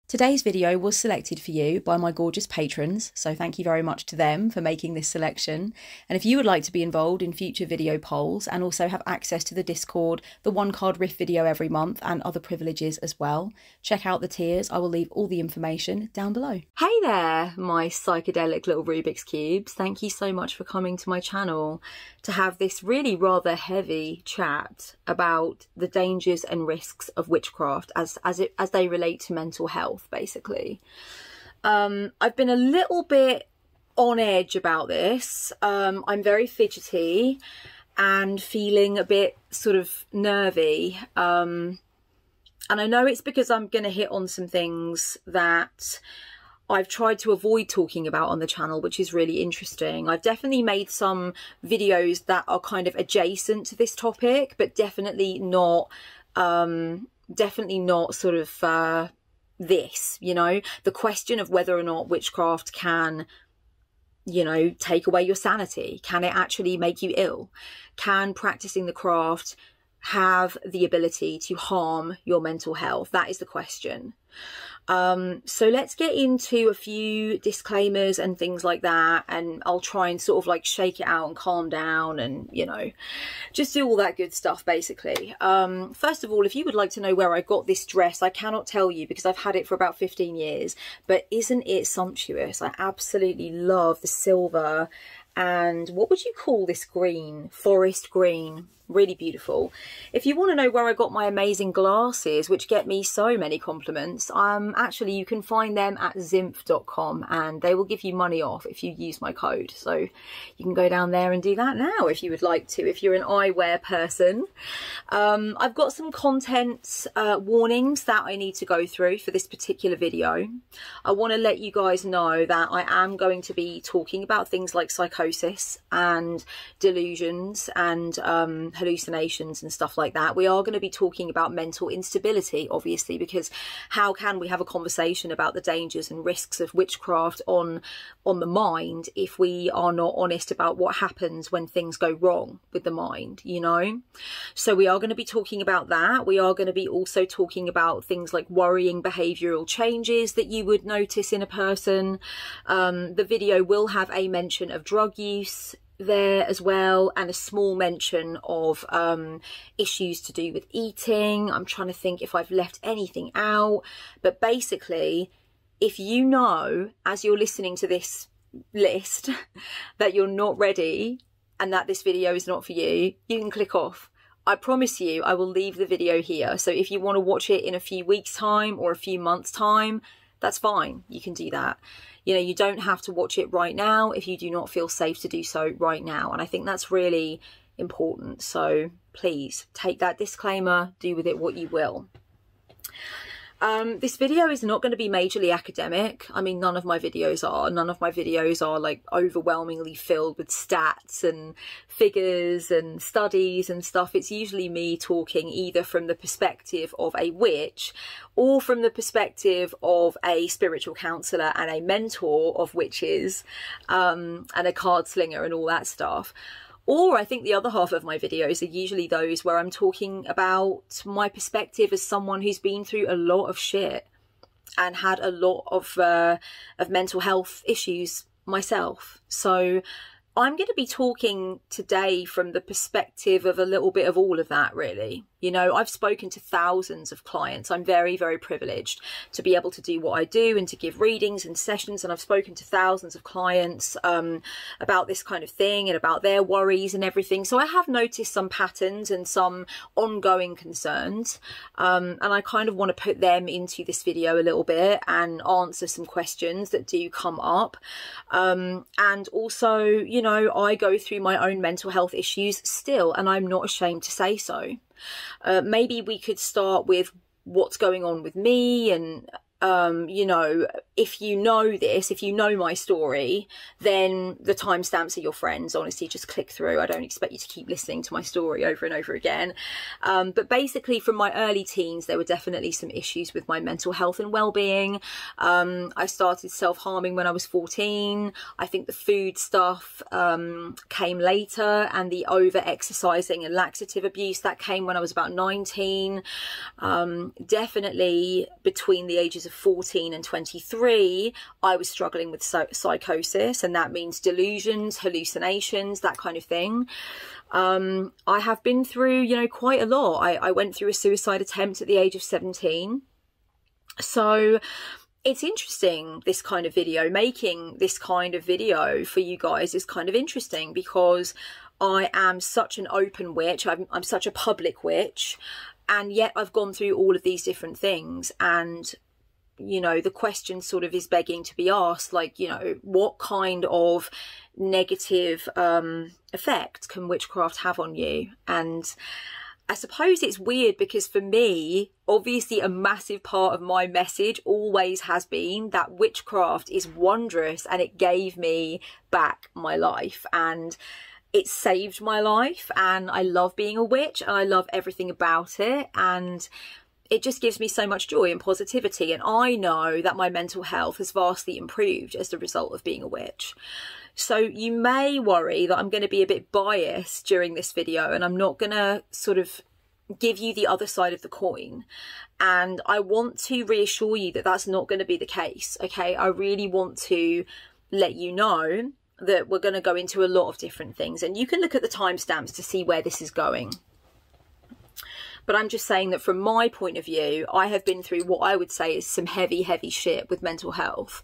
Today's video was selected for you by my gorgeous patrons, so thank you very much to them for making this selection. And if you would like to be involved in future video polls and also have access to the Discord, the one card riff video every month and other privileges as well, check out the tiers. I will leave all the information down below. Hey there, my psychedelic little Rubik's Cubes. Thank you so much for coming to my channel to have this really rather heavy chat about the dangers and risks of witchcraft as they relate to mental health. Basically, I've been a little bit on edge about this. I'm very fidgety and feeling a bit sort of nervy, and I know it's because I'm going to hit on some things that I've tried to avoid talking about on the channel, which is really interesting. I've definitely made some videos that are kind of adjacent to this topic, but definitely not sort of this, you know, the question of whether or not witchcraft can, you know, take away your sanity. Can it actually make you ill? Can practicing the craft have the ability to harm your mental health? That is the question. So let's get into a few disclaimers and things like that, and I'll try and sort of like shake it out and calm down and, you know, just do all that good stuff basically. First of all, if you would like to know where I got this dress, I cannot tell you because I've had it for about 15 years, but isn't it sumptuous? I absolutely love the silver and what would you call this green? Forest green. Really beautiful. If you want to know where I got my amazing glasses, which get me so many compliments, actually you can find them at zinf.com and they will give you money off if you use my code. So you can go down there and do that now if you would like to, if you're an eyewear person. I've got some content warnings that I need to go through for this particular video. I want to let you guys know that I am going to be talking about things like psychosis and delusions and hallucinations and stuff like that. We are going to be talking about mental instability, obviously, because how can we have a conversation about the dangers and risks of witchcraft on the mind if we are not honest about what happens when things go wrong with the mind, you know? So we are going to be talking about that. We are going to be also talking about things like worrying behavioral changes that you would notice in a person. The video will have a mention of drug use there as well, and a small mention of issues to do with eating. I'm trying to think if I've left anything out, but basically if you know as you're listening to this list that you're not ready and that this video is not for you, you can click off. I promise you I will leave the video here, so if you want to watch it in a few weeks time or a few months time, that's fine, you can do that. You know, you don't have to watch it right now if you do not feel safe to do so right now. And I think that's really important. So please take that disclaimer, do with it what you will. This video is not going to be majorly academic. I mean, none of my videos are. None of my videos are like overwhelmingly filled with stats and figures and studies and stuff. It's usually me talking either from the perspective of a witch or from the perspective of a spiritual counsellor and a mentor of witches, and a card slinger and all that stuff. Or I think the other half of my videos are usually those where I'm talking about my perspective as someone who's been through a lot of shit and had a lot of mental health issues myself. So I'm going to be talking today from the perspective of a little bit of all of that, really. You know, I've spoken to thousands of clients. I'm very, very privileged to be able to do what I do and to give readings and sessions. And I've spoken to thousands of clients about this kind of thing and about their worries and everything. So I have noticed some patterns and some ongoing concerns. And I kind of want to put them into this video a little bit and answer some questions that do come up. And also, you know, I go through my own mental health issues still, and I'm not ashamed to say so. Maybe we could start with what's going on with me and, you know, if you know this, if you know my story, then the timestamps are your friends. Honestly, just click through. I don't expect you to keep listening to my story over and over again. But basically, from my early teens, there were definitely some issues with my mental health and well-being. I started self-harming when I was 14. I think the food stuff came later, and the over-exercising and laxative abuse, that came when I was about 19. Definitely between the ages of 14 and 23, I was struggling with psychosis, and that means delusions, hallucinations, that kind of thing. I have been through, you know, quite a lot. I went through a suicide attempt at the age of 17. So it's interesting, this kind of video, making this kind of video for you guys is kind of interesting, because I am such an open witch. I'm such a public witch, and yet I've gone through all of these different things. And you know, the question sort of is begging to be asked, like, you know, what kind of negative effect can witchcraft have on you? And I suppose it's weird, because for me, obviously a massive part of my message always has been that witchcraft is wondrous, and it gave me back my life, and it saved my life, and I love being a witch, and I love everything about it, and it just gives me so much joy and positivity. And I know that my mental health has vastly improved as a result of being a witch. So you may worry that I'm going to be a bit biased during this video, and I'm not going to sort of give you the other side of the coin. And I want to reassure you that that's not going to be the case. Okay, I really want to let you know that we're going to go into a lot of different things, and you can look at the timestamps to see where this is going. But I'm just saying that from my point of view, I have been through what I would say is some heavy, heavy shit with mental health.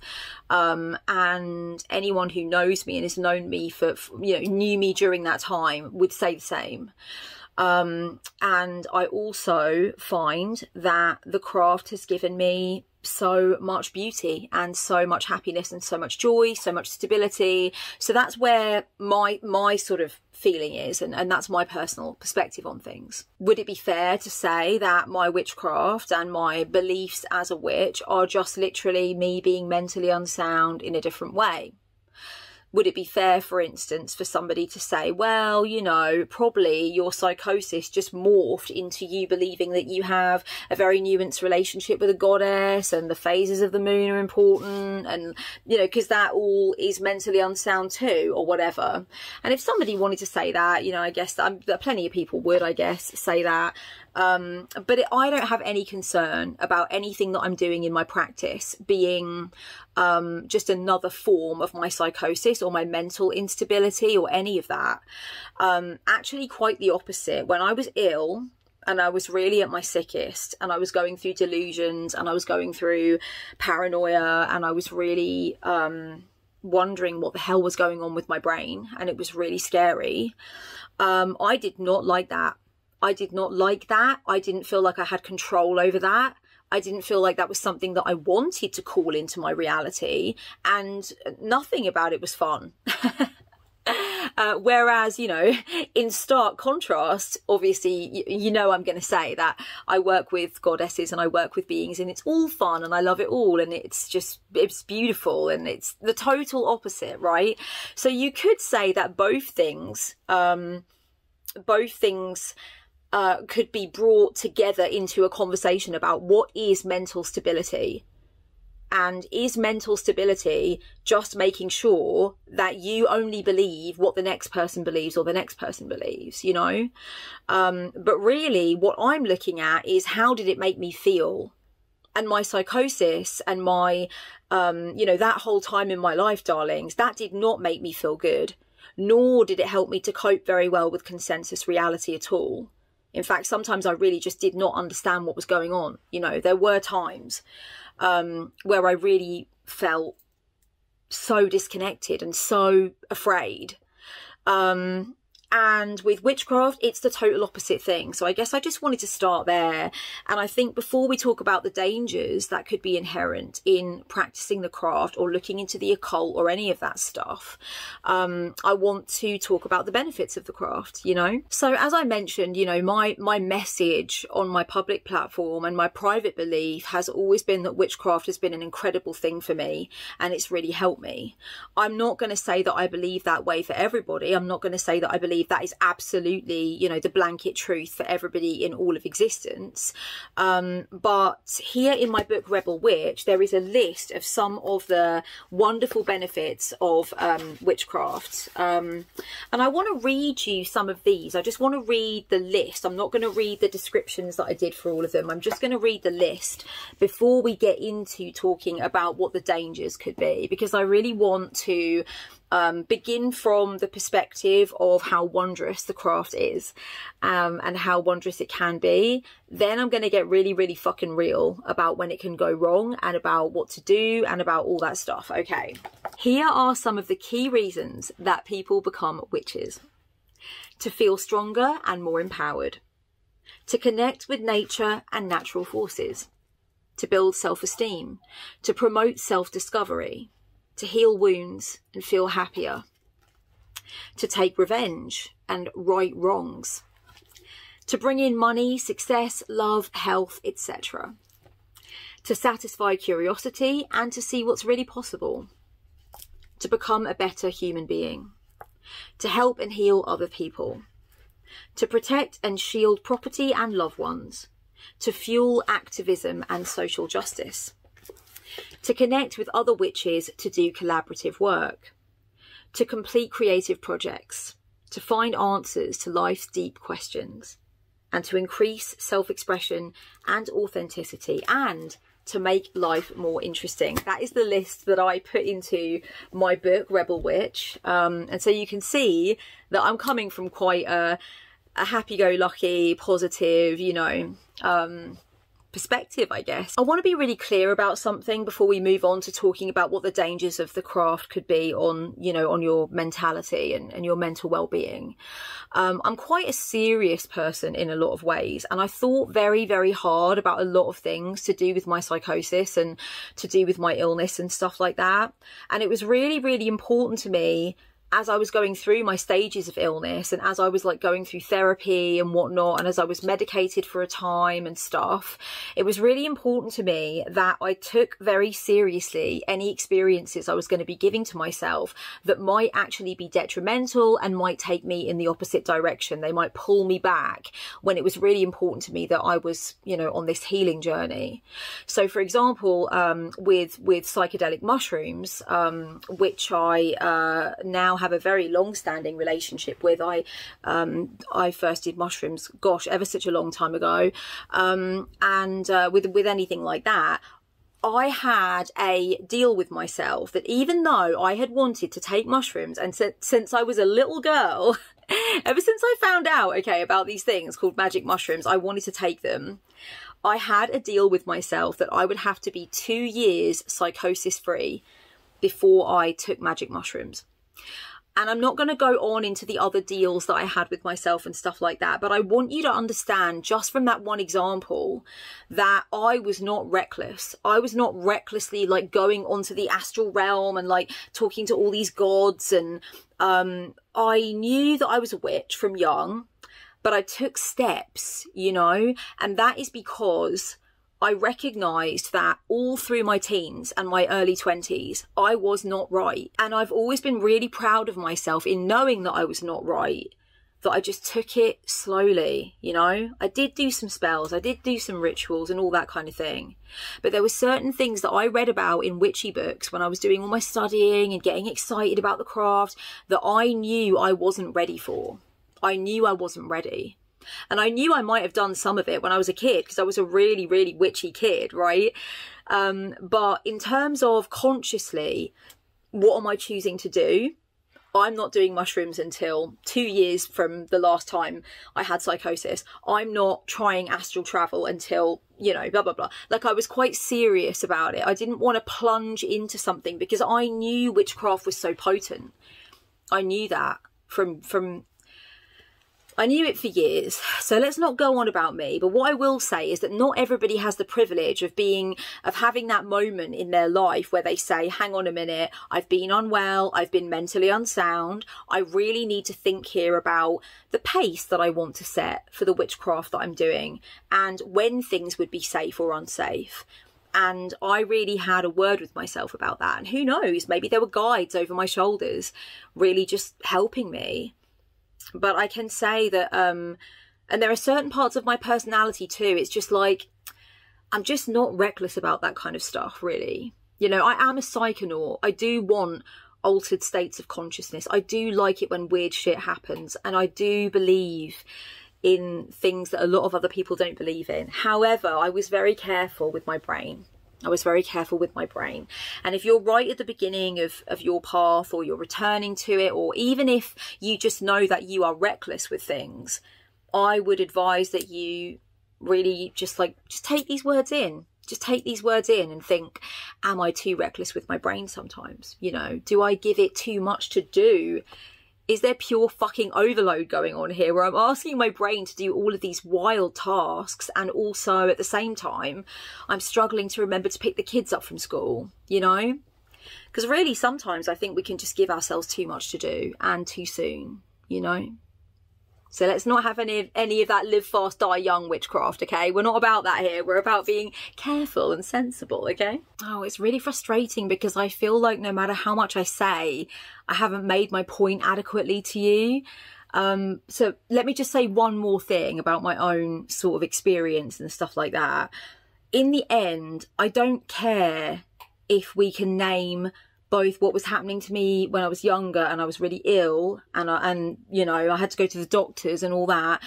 And anyone who knows me and has known me for, you know, knew me during that time would say the same. And I also find that the craft has given me so much beauty and so much happiness and so much joy, so much stability. So that's where my sort of feeling is, and that's my personal perspective on things. Would it be fair to say that my witchcraft and my beliefs as a witch are just literally me being mentally unsound in a different way? Would it be fair, for instance, for somebody to say, well, you know, probably your psychosis just morphed into you believing that you have a very nuanced relationship with a goddess, and the phases of the moon are important, and, you know, because that all is mentally unsound too, or whatever. And if somebody wanted to say that, you know, I guess plenty of people would, I guess, say that. But I don't have any concern about anything that I'm doing in my practice being just another form of my psychosis or my mental instability or any of that. Actually, quite the opposite. When I was ill and I was really at my sickest, and I was going through delusions, and I was going through paranoia, and I was really wondering what the hell was going on with my brain, and it was really scary, I did not like that. I did not like that. I didn't feel like I had control over that. I didn't feel like that was something that I wanted to call into my reality, and nothing about it was fun. Whereas, you know, in stark contrast, obviously, you know, I'm going to say that I work with goddesses and I work with beings, and it's all fun and I love it all, and it's beautiful, and it's the total opposite, right? So you could say that both things could be brought together into a conversation about what is mental stability. And is mental stability just making sure that you only believe what the next person believes or the next person believes, you know? But really what I'm looking at is, how did it make me feel? And my psychosis and my, you know, that whole time in my life, darlings, that did not make me feel good. Nor did it help me to cope very well with consensus reality at all. In fact, sometimes I really just did not understand what was going on. You know, there were times where I really felt so disconnected and so afraid. And And with witchcraft, it's the total opposite thing. So I guess I just wanted to start there. And I think before we talk about the dangers that could be inherent in practicing the craft or looking into the occult or any of that stuff, I want to talk about the benefits of the craft, you know? So as I mentioned, you know, my message on my public platform and my private belief has always been that witchcraft has been an incredible thing for me, and it's really helped me. I'm not going to say that I believe that way for everybody. I'm not going to say that I believe that is absolutely, you know, the blanket truth for everybody in all of existence. But here in my book, Rebel Witch, there is a list of some of the wonderful benefits of witchcraft. And I want to read you some of these. I just want to read the list. I'm not going to read the descriptions that I did for all of them. I'm just going to read the list before we get into talking about what the dangers could be, because I really want to begin from the perspective of how wondrous the craft is, and how wondrous it can be. Then I'm going to get really, really fucking real about when it can go wrong and about what to do and about all that stuff. Okay, here are some of the key reasons that people become witches: to feel stronger and more empowered, to connect with nature and natural forces, to build self-esteem, to promote self-discovery, to heal wounds and feel happier, to take revenge and right wrongs, to bring in money, success, love, health, etc., to satisfy curiosity and to see what's really possible, to become a better human being, to help and heal other people, to protect and shield property and loved ones, to fuel activism and social justice, to connect with other witches to do collaborative work, to complete creative projects, to find answers to life's deep questions, and to increase self-expression and authenticity, and to make life more interesting. That is the list that I put into my book, Rebel Witch. And so you can see that I'm coming from quite a happy-go-lucky, positive, you know, perspective, I guess. I want to be really clear about something before we move on to talking about what the dangers of the craft could be on, you know, on your mentality and your mental well-being. I'm quite a serious person in a lot of ways, and I thought very, very hard about a lot of things to do with my psychosis and to do with my illness and stuff like that. And it was really, really important to me as I was going through my stages of illness, and as I was like going through therapy and whatnot, and as I was medicated for a time and stuff, it was really important to me that I took very seriously any experiences I was going to be giving to myself that might actually be detrimental and might take me in the opposite direction. They might pull me back, when it was really important to me that I was, you know, on this healing journey. So for example, with psychedelic mushrooms, which I now have a very long-standing relationship with. I first did mushrooms, gosh, ever such a long time ago, and with anything like that, I had a deal with myself that even though I had wanted to take mushrooms, and since I was a little girl, ever since I found out, okay, about these things called magic mushrooms, I wanted to take them. I had a deal with myself that I would have to be 2 years psychosis free before I took magic mushrooms. And I'm not going to go on into the other deals that I had with myself and stuff like that, but I want you to understand just from that one example that I was not reckless. I was not recklessly like going onto the astral realm and like talking to all these gods. And I knew that I was a witch from young, but I took steps, you know, and that is because I recognised that all through my teens and my early 20s, I was not right. And I've always been really proud of myself in knowing that I was not right, that I just took it slowly, you know. I did do some spells, I did do some rituals and all that kind of thing. But there were certain things that I read about in witchy books when I was doing all my studying and getting excited about the craft that I knew I wasn't ready for. I knew I wasn't ready. And I knew I might have done some of it when I was a kid, because I was a really, really witchy kid, right? But in terms of consciously, what am I choosing to do? I'm not doing mushrooms until 2 years from the last time I had psychosis. I'm not trying astral travel until, you know, blah, blah, blah. Like, I was quite serious about it. I didn't want to plunge into something because I knew witchcraft was so potent. I knew that from I knew it for years, so let's not go on about me. But what I will say is that not everybody has the privilege of having that moment in their life where they say, hang on a minute, I've been unwell, I've been mentally unsound. I really need to think here about the pace that I want to set for the witchcraft that I'm doing and when things would be safe or unsafe. And I really had a word with myself about that. And who knows, maybe there were guides over my shoulders really just helping me. But I can say that, and there are certain parts of my personality too, it's just like, I'm just not reckless about that kind of stuff, really. You know, I am a psychonaut. I do want altered states of consciousness. I do like it when weird shit happens. And I do believe in things that a lot of other people don't believe in. However, I was very careful with my brain. I was very careful with my brain. And if you're right at the beginning of your path, or you're returning to it, or even if you just know that you are reckless with things, I would advise that you really just take these words in. Just take these words in and think, am I too reckless with my brain sometimes? You know, do I give it too much to do? Is there pure fucking overload going on here where I'm asking my brain to do all of these wild tasks and also at the same time I'm struggling to remember to pick the kids up from school, you know? Because really sometimes I think we can just give ourselves too much to do and too soon, you know? So let's not have any of that live fast, die young witchcraft, okay? We're not about that here. We're about being careful and sensible, okay? Oh, it's really frustrating because I feel like no matter how much I say, I haven't made my point adequately to you. So let me just say one more thing about my own sort of experience and stuff like that. In the end, I don't care if we can name both what was happening to me when I was younger and I was really ill and you know, I had to go to the doctors and all that.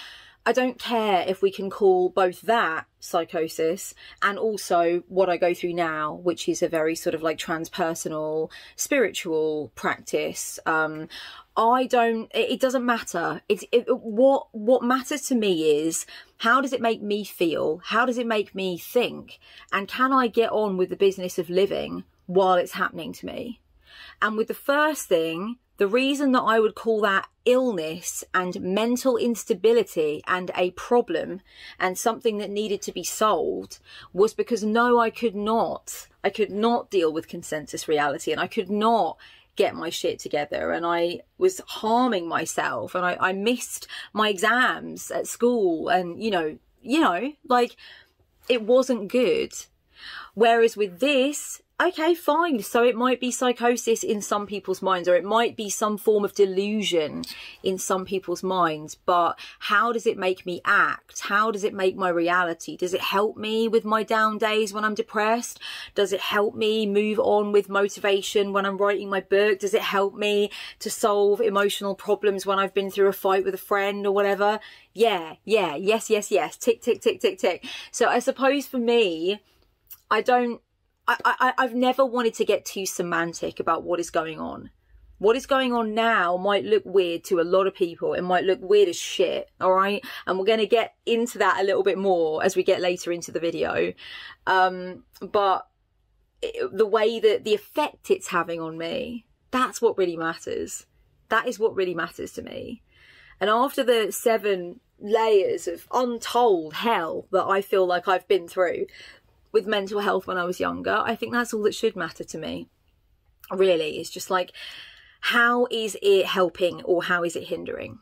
I don't care if we can call both that psychosis and also what I go through now, which is a very sort of like transpersonal spiritual practice. It doesn't matter. What matters to me is, how does it make me feel? How does it make me think? And can I get on with the business of living while it's happening to me? And with the first thing, the reason that I would call that illness and mental instability and a problem and something that needed to be solved was because no, I could not deal with consensus reality, and I could not get my shit together, and I was harming myself, and I missed my exams at school, and you know, like, it wasn't good. Whereas with this, okay, fine. So it might be psychosis in some people's minds, or it might be some form of delusion in some people's minds. But how does it make me act? How does it make my reality? Does it help me with my down days when I'm depressed? Does it help me move on with motivation when I'm writing my book? Does it help me to solve emotional problems when I've been through a fight with a friend or whatever? Yeah, yes. Tick, tick, tick, tick, tick. So I suppose for me, I've never wanted to get too semantic about what is going on. What is going on now might look weird to a lot of people. It might look weird as shit, all right? And we're going to get into that a little bit more as we get later into the video. But the way that the effect it's having on me, that's what really matters. That is what really matters to me. And after the 7 layers of untold hell that I feel like I've been through with mental health when I was younger, I think that's all that should matter to me. Really, it's just like, how is it helping or how is it hindering?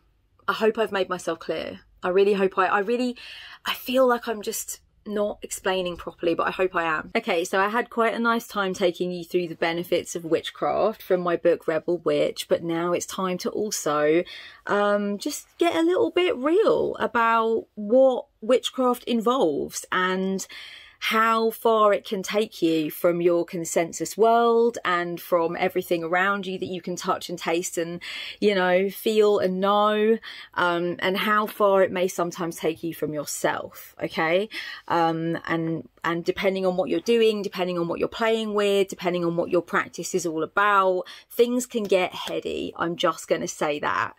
I hope I've made myself clear. I really hope I feel like I'm just not explaining properly, but I hope I am. Okay, so I had quite a nice time taking you through the benefits of witchcraft from my book Rebel Witch, but now it's time to also just get a little bit real about what witchcraft involves and how far it can take you from your consensus world and from everything around you that you can touch and taste and, you know, feel and know, and how far it may sometimes take you from yourself, okay? And depending on what you're doing, depending on what you're playing with, depending on what your practice is all about, things can get heady. I'm just going to say that.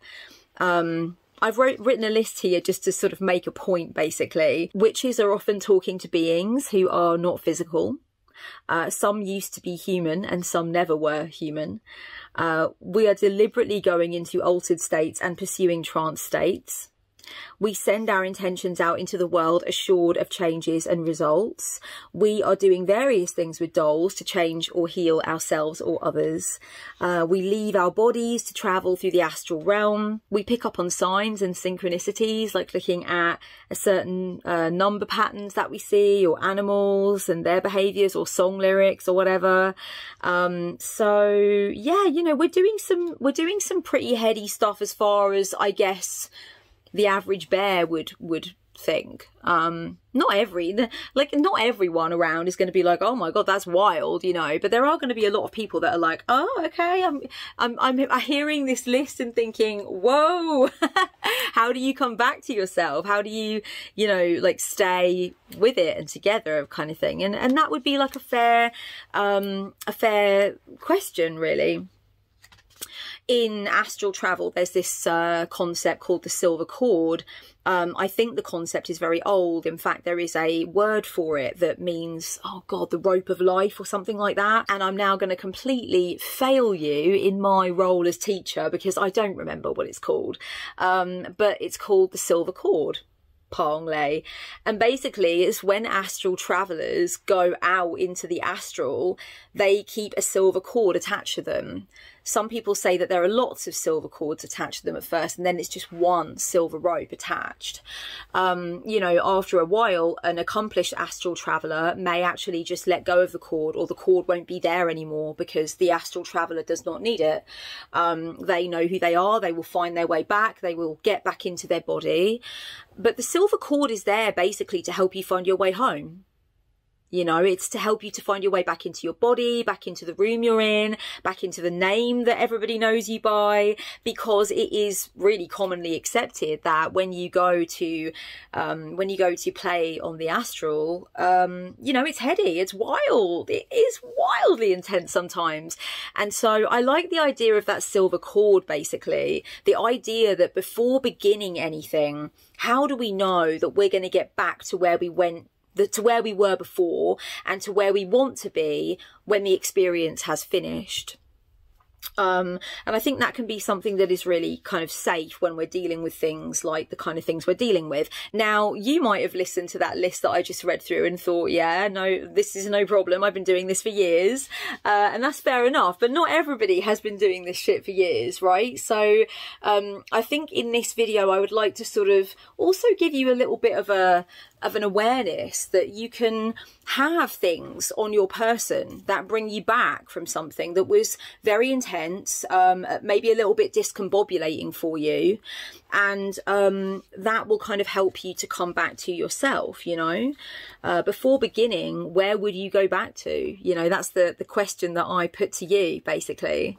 I've written a list here just to sort of make a point, basically. Witches are often talking to beings who are not physical. Some used to be human and some never were human. We are deliberately going into altered states and pursuing trance states. We send our intentions out into the world assured of changes and results. We are doing various things with dolls to change or heal ourselves or others. We leave our bodies to travel through the astral realm. We pick up on signs and synchronicities, like looking at a certain number patterns that we see, or animals and their behaviors, or song lyrics, or whatever. So yeah, you know, we're doing some pretty heady stuff as far as, I guess, the average bear would think. Not everyone around is going to be like, oh my god, that's wild, you know, but there are going to be a lot of people that are like, oh, okay, I'm hearing this list and thinking, whoa, how do you come back to yourself? How do you, you know, like stay with it and together, kind of thing? And that would be like a fair question, really. In astral travel, there's this concept called the silver cord. I think the concept is very old. In fact, there is a word for it that means, oh God, the rope of life or something like that. And I'm now going to completely fail you in my role as teacher because I don't remember what it's called. But it's called the silver cord. Parley. And basically it's when astral travelers go out into the astral, they keep a silver cord attached to them. Some people say that there are lots of silver cords attached to them at first, and then it's just one silver rope attached. You know, after a while, an accomplished astral traveler may actually just let go of the cord, or the cord won't be there anymore because the astral traveler does not need it. They know who they are. They will find their way back. They will get back into their body. But the silver cord is there basically to help you find your way home. You know, it's to help you to find your way back into your body, back into the room you're in, back into the name that everybody knows you by, because it is really commonly accepted that when you go to play on the astral, you know, it's heady, it's wild, it is wildly intense sometimes. And so I like the idea of that silver cord, basically, the idea that before beginning anything, how do we know that we're going to get back to where we went, to where we were before, and to where we want to be when the experience has finished. And I think that can be something that is really kind of safe when we're dealing with things like the kind of things we're dealing with. Now, you might have listened to that list that I just read through and thought, yeah, no, this is no problem. I've been doing this for years. And that's fair enough. But not everybody has been doing this shit for years, right? So I think in this video, I would like to sort of also give you a little bit of an awareness that you can have things on your person that bring you back from something that was very intense, maybe a little bit discombobulating for you, and that will kind of help you to come back to yourself, you know. Before beginning, where would you go back to? You know, that's the question that I put to you, basically.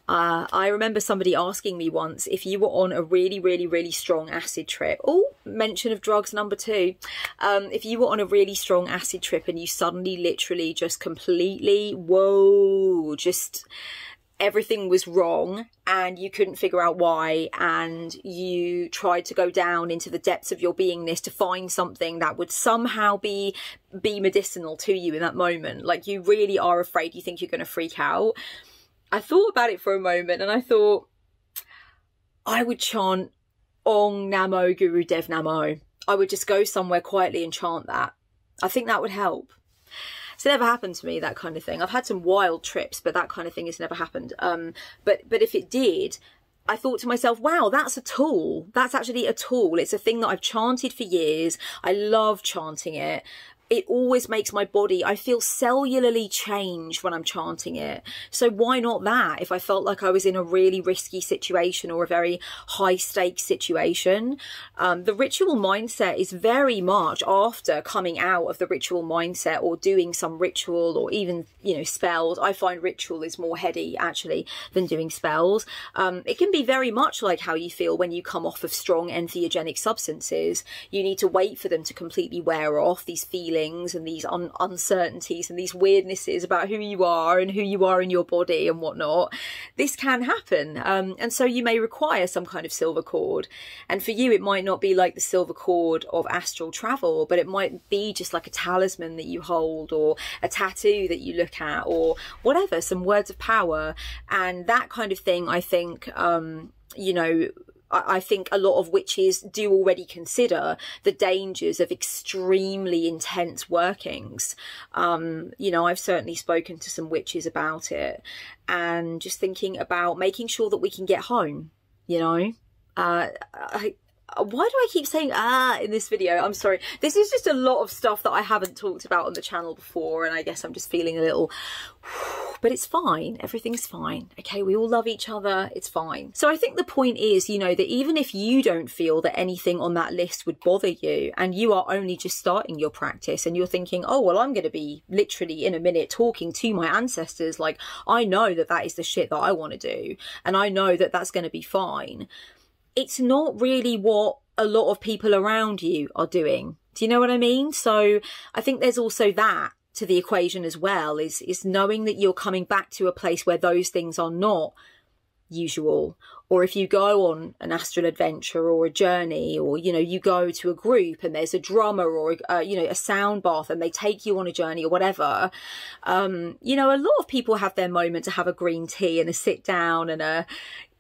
I remember somebody asking me once, if you were on a really, really, really strong acid trip, oh, mention of drugs number 2, if you were on a really strong acid trip and you suddenly literally just completely, whoa, just everything was wrong and you couldn't figure out why, and you tried to go down into the depths of your beingness to find something that would somehow be medicinal to you in that moment, like you really are afraid, you think you're going to freak out. I thought about it for a moment and I thought I would chant Ong Namo Guru Dev Namo. I would just go somewhere quietly and chant that. I think that would help. It's never happened to me, that kind of thing. I've had some wild trips, but that kind of thing has never happened. But if it did, I thought to myself, wow, that's a tool. That's actually a tool. It's a thing that I've chanted for years. I love chanting it. It always makes my body, I feel cellularly changed when I'm chanting it. So why not that if I felt like I was in a really risky situation or a very high stakes situation? The ritual mindset is very much after coming out of the ritual mindset or doing some ritual or even, you know, spells. I find ritual is more heady actually than doing spells. It can be very much like how you feel when you come off of strong entheogenic substances. You need to wait for them to completely wear off, these feelings and these uncertainties and these weirdnesses about who you are and who you are in your body and whatnot. This can happen, and so you may require some kind of silver cord, and for you it might not be like the silver cord of astral travel, but it might be just like a talisman that you hold or a tattoo that you look at or whatever, some words of power and that kind of thing. I think you know, I think a lot of witches do already consider the dangers of extremely intense workings. You know, I've certainly spoken to some witches about it, and just thinking about making sure that we can get home, you know. Why do I keep saying in this video? I'm sorry. This is just a lot of stuff that I haven't talked about on the channel before, and I guess I'm just feeling a little... But it's fine. Everything's fine. Okay, we all love each other. It's fine. So I think the point is, you know, that even if you don't feel that anything on that list would bother you, and you are only just starting your practice, and you're thinking, oh, well, I'm going to be literally in a minute talking to my ancestors. Like, I know that that is the shit that I want to do, and I know that that's going to be fine. It's not really what a lot of people around you are doing. Do you know what I mean? So I think there's also that to the equation as well, is knowing that you're coming back to a place where those things are not usual. Or if you go on an astral adventure or a journey, or, you know, you go to a group and there's a drummer or, you know, a sound bath, and they take you on a journey or whatever. You know, a lot of people have their moment to have a green tea and a sit down and a,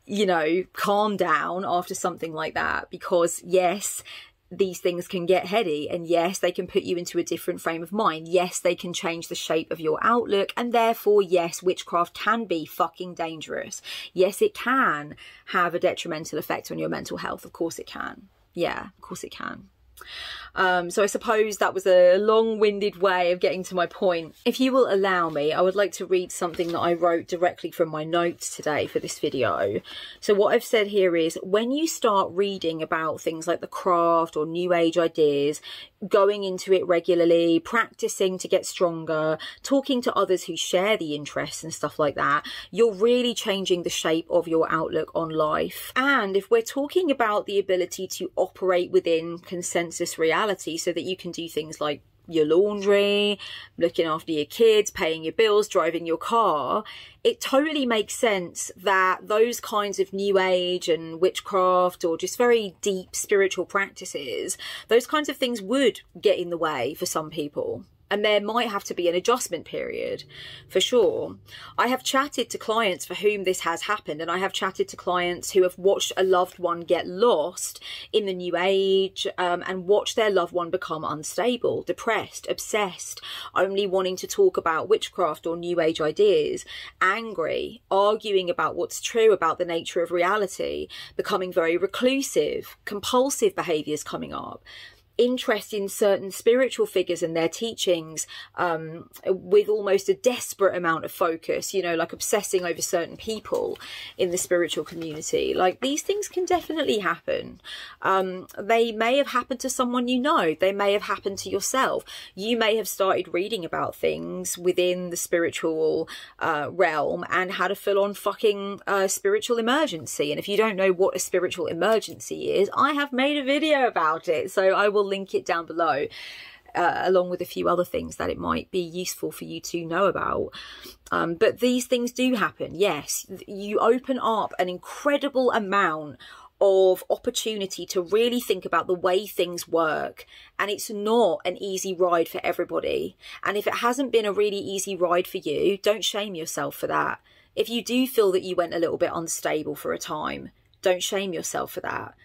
you know, calm down after something like that, because yes, these things can get heady, and yes, they can put you into a different frame of mind. Yes, they can change the shape of your outlook, and therefore, yes, witchcraft can be fucking dangerous. Yes, it can have a detrimental effect on your mental health. Of course it can. Yeah, of course it can. So I suppose that was a long-winded way of getting to my point. If you will allow me, I would like to read something that I wrote directly from my notes today for this video. So what I've said here is, when you start reading about things like the craft or new age ideas, going into it regularly, practicing to get stronger, talking to others who share the interests and stuff like that, you're really changing the shape of your outlook on life. And if we're talking about the ability to operate within consensus reality, so that you can do things like your laundry, looking after your kids, paying your bills, driving your car, it totally makes sense that those kinds of new age and witchcraft, or just very deep spiritual practices, those kinds of things would get in the way for some people. And there might have to be an adjustment period, for sure. I have chatted to clients for whom this has happened, and I have chatted to clients who have watched a loved one get lost in the new age, and watched their loved one become unstable, depressed, obsessed, only wanting to talk about witchcraft or new age ideas, angry, arguing about what's true about the nature of reality, becoming very reclusive, compulsive behaviours coming up, interest in certain spiritual figures and their teachings, with almost a desperate amount of focus, you know, like obsessing over certain people in the spiritual community. Like, these things can definitely happen. They may have happened to someone you know. They may have happened to yourself. You may have started reading about things within the spiritual realm and had a full-on fucking spiritual emergency. And if you don't know what a spiritual emergency is, I have made a video about it, so I will link it down below, along with a few other things that it might be useful for you to know about. But these things do happen. Yes, you open up an incredible amount of opportunity to really think about the way things work, and it's not an easy ride for everybody. And if it hasn't been a really easy ride for you, don't shame yourself for that. If you do feel that you went a little bit unstable for a time, don't shame yourself for that.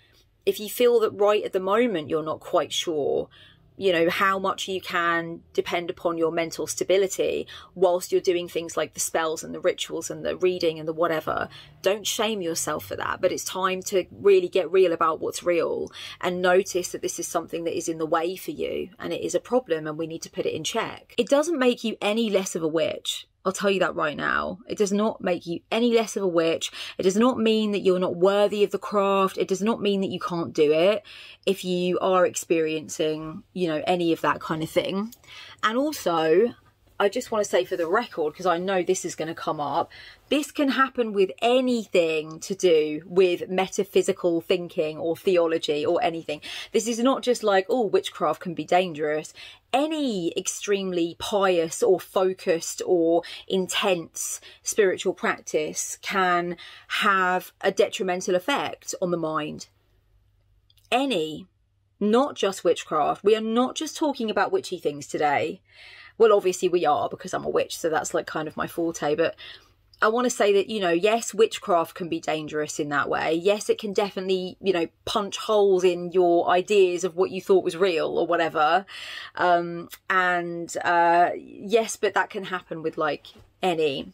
If you feel that right at the moment you're not quite sure, you know, how much you can depend upon your mental stability whilst you're doing things like the spells and the rituals and the reading and the whatever, don't shame yourself for that. But it's time to really get real about what's real and notice that this is something that is in the way for you, and it is a problem, and we need to put it in check. It doesn't make you any less of a witch. I'll tell you that right now. It does not make you any less of a witch. It does not mean that you're not worthy of the craft. It does not mean that you can't do it if you are experiencing, you know, any of that kind of thing. And also, I just want to say for the record, because I know this is going to come up, this can happen with anything to do with metaphysical thinking or theology or anything. This is not just like, oh, witchcraft can be dangerous. Any extremely pious or focused or intense spiritual practice can have a detrimental effect on the mind. Any, not just witchcraft. We are not just talking about witchy things today. Well, obviously we are, because I'm a witch, so that's like kind of my forte, but I want to say that, you know, yes, witchcraft can be dangerous in that way. Yes, it can definitely, you know, punch holes in your ideas of what you thought was real or whatever. Yes, but that can happen with like anything.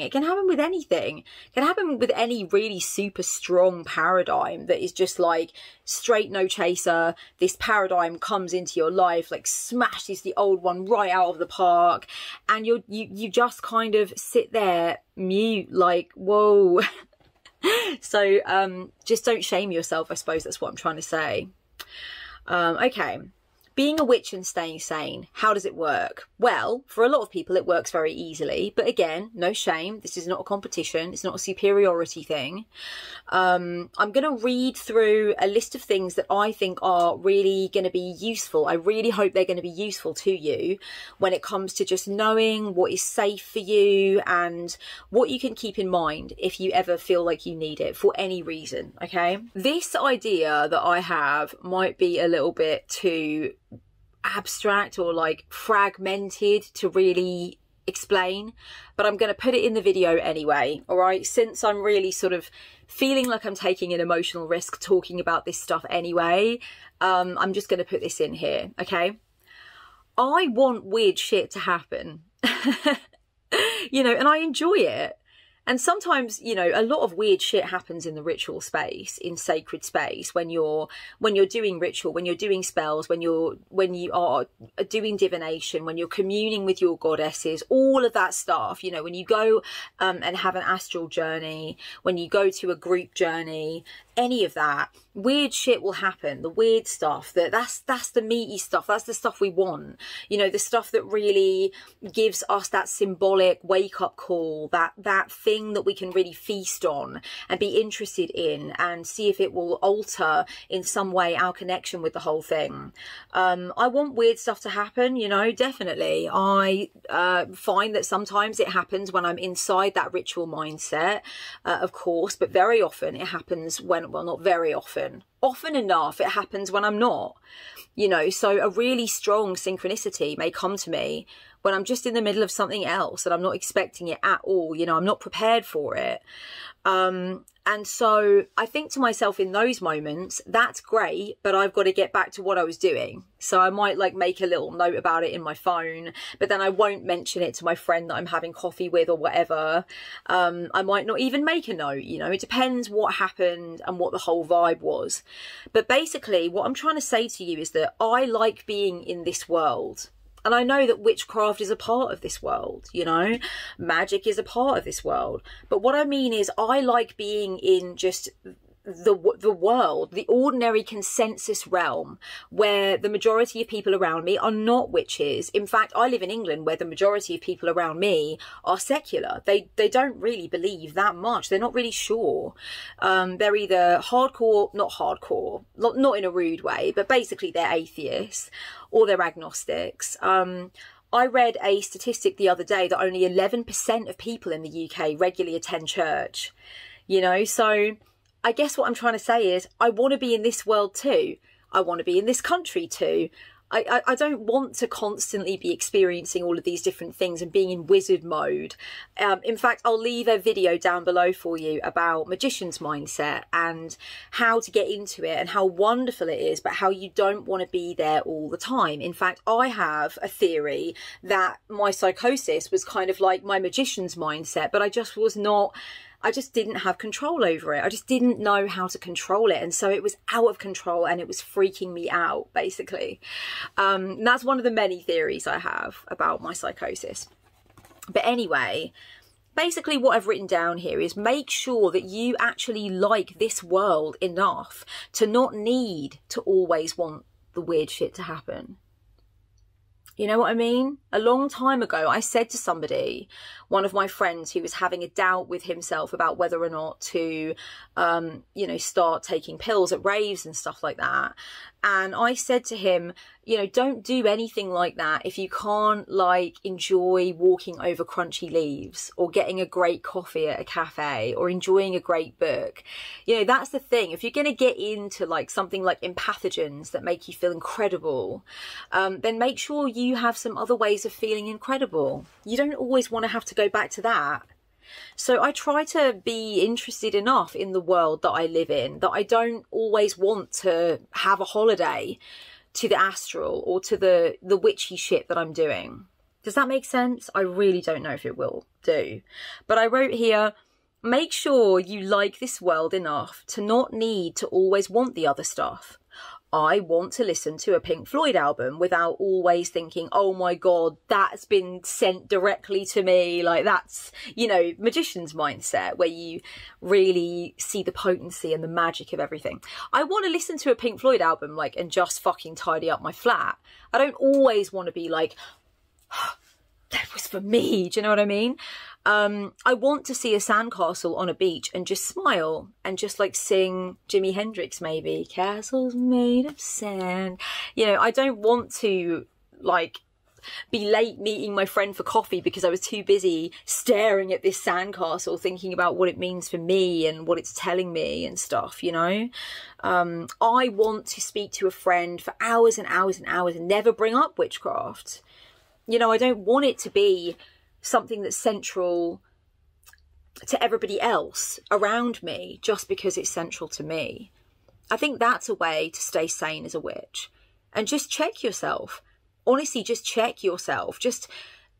It can happen with anything. It can happen with any really super strong paradigm that is just like straight no chaser. This paradigm comes into your life, like smashes the old one right out of the park, and you just kind of sit there mute, like, whoa. So just don't shame yourself, I suppose that's what I'm trying to say. Okay. Being a witch and staying sane, how does it work? Well, for a lot of people, it works very easily. But again, no shame. This is not a competition. It's not a superiority thing. I'm going to read through a list of things that I think are really going to be useful. I really hope they're going to be useful to you when it comes to just knowing what is safe for you and what you can keep in mind if you ever feel like you need it for any reason, okay? This idea that I have might be a little bit too abstract or like fragmented to really explain, but I'm going to put it in the video anyway, all right? Since I'm really sort of feeling like I'm taking an emotional risk talking about this stuff anyway, I'm just going to put this in here, okay? I want weird shit to happen, you know, and I enjoy it. And sometimes, you know, a lot of weird shit happens in the ritual space, in sacred space, when you're doing ritual, when you're doing spells, when you are doing divination, when you're communing with your goddesses, all of that stuff, you know, when you go and have an astral journey, when you go to a group journey, any of that, weird shit will happen. The weird stuff, that's the meaty stuff. That's the stuff we want. You know, the stuff that really gives us that symbolic wake up call, that thing that we can really feast on and be interested in and see if it will alter in some way our connection with the whole thing. I want weird stuff to happen, you know, definitely. I find that sometimes it happens when I'm inside that ritual mindset, of course, but very often it happens when, well, not very often, often enough it happens when I'm not, you know. So a really strong synchronicity may come to me when I'm just in the middle of something else and I'm not expecting it at all, you know, I'm not prepared for it. And so I think to myself in those moments, that's great, but I've got to get back to what I was doing. So I might like make a little note about it in my phone, but then I won't mention it to my friend that I'm having coffee with or whatever. I might not even make a note, you know, it depends what happened and what the whole vibe was. But basically what I'm trying to say to you is that I like being in this world. And I know that witchcraft is a part of this world, you know, magic is a part of this world. But what I mean is I like being in just the world, the ordinary consensus realm, where the majority of people around me are not witches. In fact, I live in England where the majority of people around me are secular. They don't really believe that much. They're not really sure. They're either hardcore, not in a rude way, but basically they're atheists or they're agnostics. I read a statistic the other day that only 11% of people in the UK regularly attend church, you know, so I guess what I'm trying to say is I want to be in this world too. I want to be in this country too. I don't want to constantly be experiencing all of these different things and being in wizard mode. In fact, I'll leave a video down below for you about magician's mindset and how to get into it and how wonderful it is, but how you don't want to be there all the time. In fact, I have a theory that my psychosis was kind of like my magician's mindset, but I just didn't have control over it. I just didn't know how to control it. And so it was out of control and it was freaking me out, basically. And that's one of the many theories I have about my psychosis. But anyway, basically what I've written down here is make sure that you actually like this world enough to not need to always want the weird shit to happen. You know what I mean? A long time ago, I said to somebody, one of my friends who was having a doubt with himself about whether or not to, you know, start taking pills at raves and stuff like that. And I said to him, you know, don't do anything like that if you can't like enjoy walking over crunchy leaves or getting a great coffee at a cafe or enjoying a great book. You know, that's the thing. If you're going to get into like something like empathogens that make you feel incredible, then make sure you have some other ways of feeling incredible. You don't always want to have to go back to that. So I try to be interested enough in the world that I live in that I don't always want to have a holiday to the astral or to the witchy shit that I'm doing. Does that make sense? I really don't know if it will do. But I wrote here, make sure you like this world enough to not need to always want the other stuff. I want to listen to a Pink Floyd album without always thinking, oh my God, that's been sent directly to me. Like that's, you know, magician's mindset where you really see the potency and the magic of everything. I want to listen to a Pink Floyd album, like, and just fucking tidy up my flat. I don't always want to be like, oh, that was for me. Do you know what I mean? I want to see a sandcastle on a beach and just smile and just like sing Jimi Hendrix maybe. Castles made of sand. You know, I don't want to like be late meeting my friend for coffee because I was too busy staring at this sandcastle thinking about what it means for me and what it's telling me and stuff, you know. I want to speak to a friend for hours and hours and hours and never bring up witchcraft. You know, I don't want it to be something that's central to everybody else around me just because it's central to me. I think that's a way to stay sane as a witch. And just check yourself. Honestly, just check yourself. Just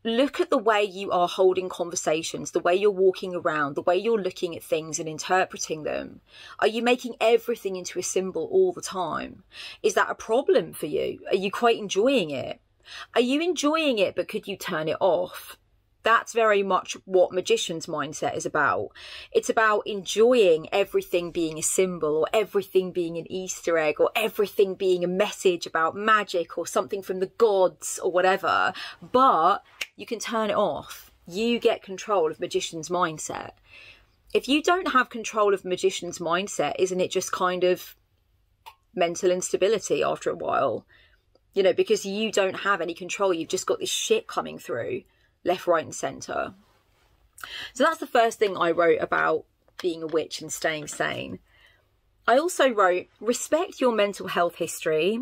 look at the way you are holding conversations, the way you're walking around, the way you're looking at things and interpreting them. Are you making everything into a symbol all the time? Is that a problem for you? Are you quite enjoying it? Are you enjoying it, but could you turn it off? That's very much what magician's mindset is about. It's about enjoying everything being a symbol or everything being an Easter egg or everything being a message about magic or something from the gods or whatever. But you can turn it off. You get control of magician's mindset. If you don't have control of magician's mindset, isn't it just kind of mental instability after a while? You know, because you don't have any control. You've just got this shit coming through left, right and centre. So that's the first thing I wrote about being a witch and staying sane. I also wrote, respect your mental health history.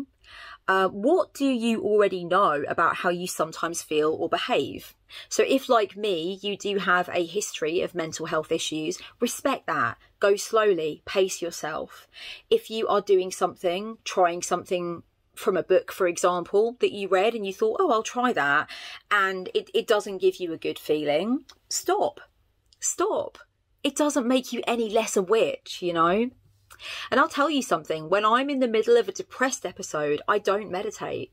What do you already know about how you sometimes feel or behave? So if, like me, you do have a history of mental health issues, respect that. Go slowly, pace yourself. If you are doing something, trying something from a book, for example, that you read and you thought, oh, I'll try that, and it doesn't give you a good feeling, stop. It doesn't make you any less a witch, you know. And I'll tell you something, when I'm in the middle of a depressed episode, I don't meditate.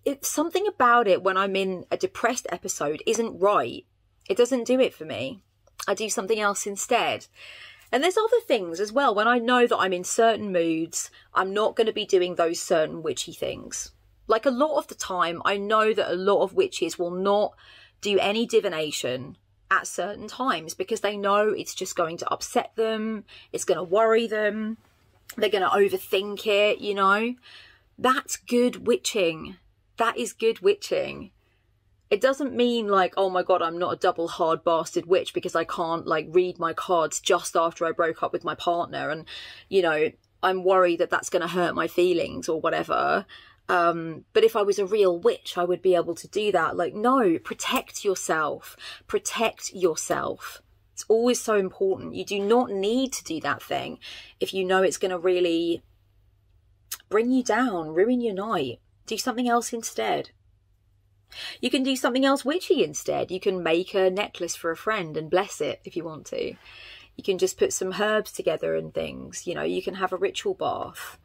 It's something about it when I'm in a depressed episode isn't right. It doesn't do it for me. I do something else instead. And there's other things as well. When I know that I'm in certain moods, I'm not going to be doing those certain witchy things. Like a lot of the time, I know that a lot of witches will not do any divination at certain times because they know it's just going to upset them. It's going to worry them. They're going to overthink it, you know. That's good witching. That is good witching. It doesn't mean like, oh my God, I'm not a double hard bastard witch because I can't like read my cards just after I broke up with my partner. And, you know, I'm worried that that's going to hurt my feelings or whatever. But if I was a real witch, I would be able to do that. Like, no, protect yourself. Protect yourself. It's always so important. You do not need to do that thing if you know it's going to really bring you down, ruin your night. Do something else instead. You can do something else witchy instead. You can make a necklace for a friend and bless it if you want to. You can just put some herbs together and things. You know, you can have a ritual bath.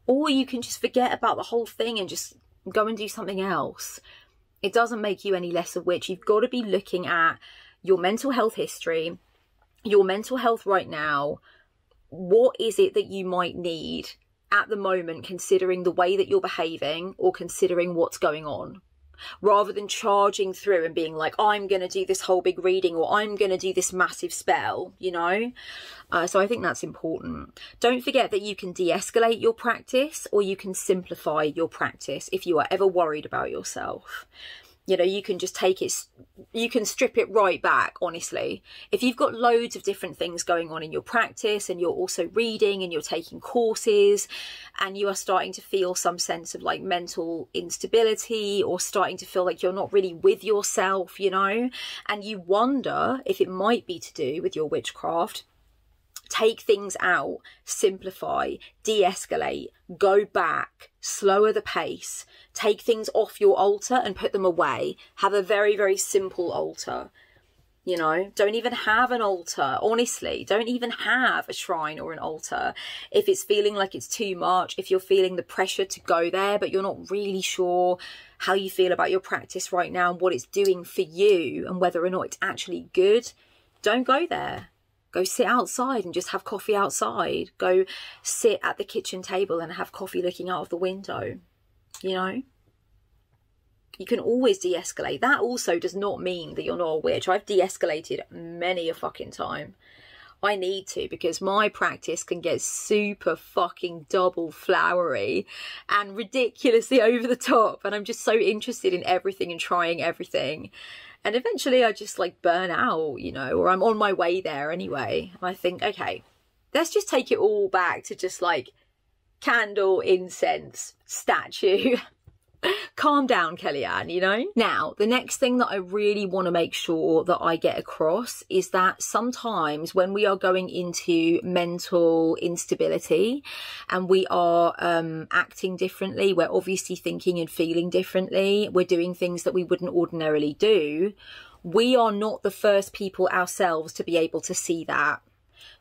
Or you can just forget about the whole thing and just go and do something else. It doesn't make you any less a witch. You've got to be looking at your mental health history, your mental health right now. What is it that you might need at the moment, considering the way that you're behaving or considering what's going on? Rather than charging through and being like, I'm going to do this whole big reading or I'm going to do this massive spell, you know? So I think that's important. Don't forget that you can de-escalate your practice or you can simplify your practice if you are ever worried about yourself. You know, you can just take it, you can strip it right back, honestly. If you've got loads of different things going on in your practice, and you're also reading and you're taking courses, and you are starting to feel some sense of like mental instability, or starting to feel like you're not really with yourself, you know, and you wonder if it might be to do with your witchcraft, take things out, simplify, de-escalate, go back, slower the pace, take things off your altar and put them away. Have a very, very simple altar. You know, don't even have an altar. Honestly, don't even have a shrine or an altar. If it's feeling like it's too much, if you're feeling the pressure to go there, but you're not really sure how you feel about your practice right now and what it's doing for you and whether or not it's actually good, don't go there. Go sit outside and just have coffee outside. Go sit at the kitchen table and have coffee looking out of the window. You know? You can always de-escalate. That also does not mean that you're not a witch. I've de-escalated many a fucking time. I need to, because my practice can get super fucking double flowery and ridiculously over the top. And I'm just so interested in everything and trying everything. And eventually I just like burn out, you know, or I'm on my way there anyway. And I think, okay, let's just take it all back to just like candle, incense, statue. Calm down, Kellyanne, you know? Now, the next thing that I really want to make sure that I get across is that sometimes when we are going into mental instability and we are acting differently, we're obviously thinking and feeling differently, we're doing things that we wouldn't ordinarily do, we are not the first people ourselves to be able to see that.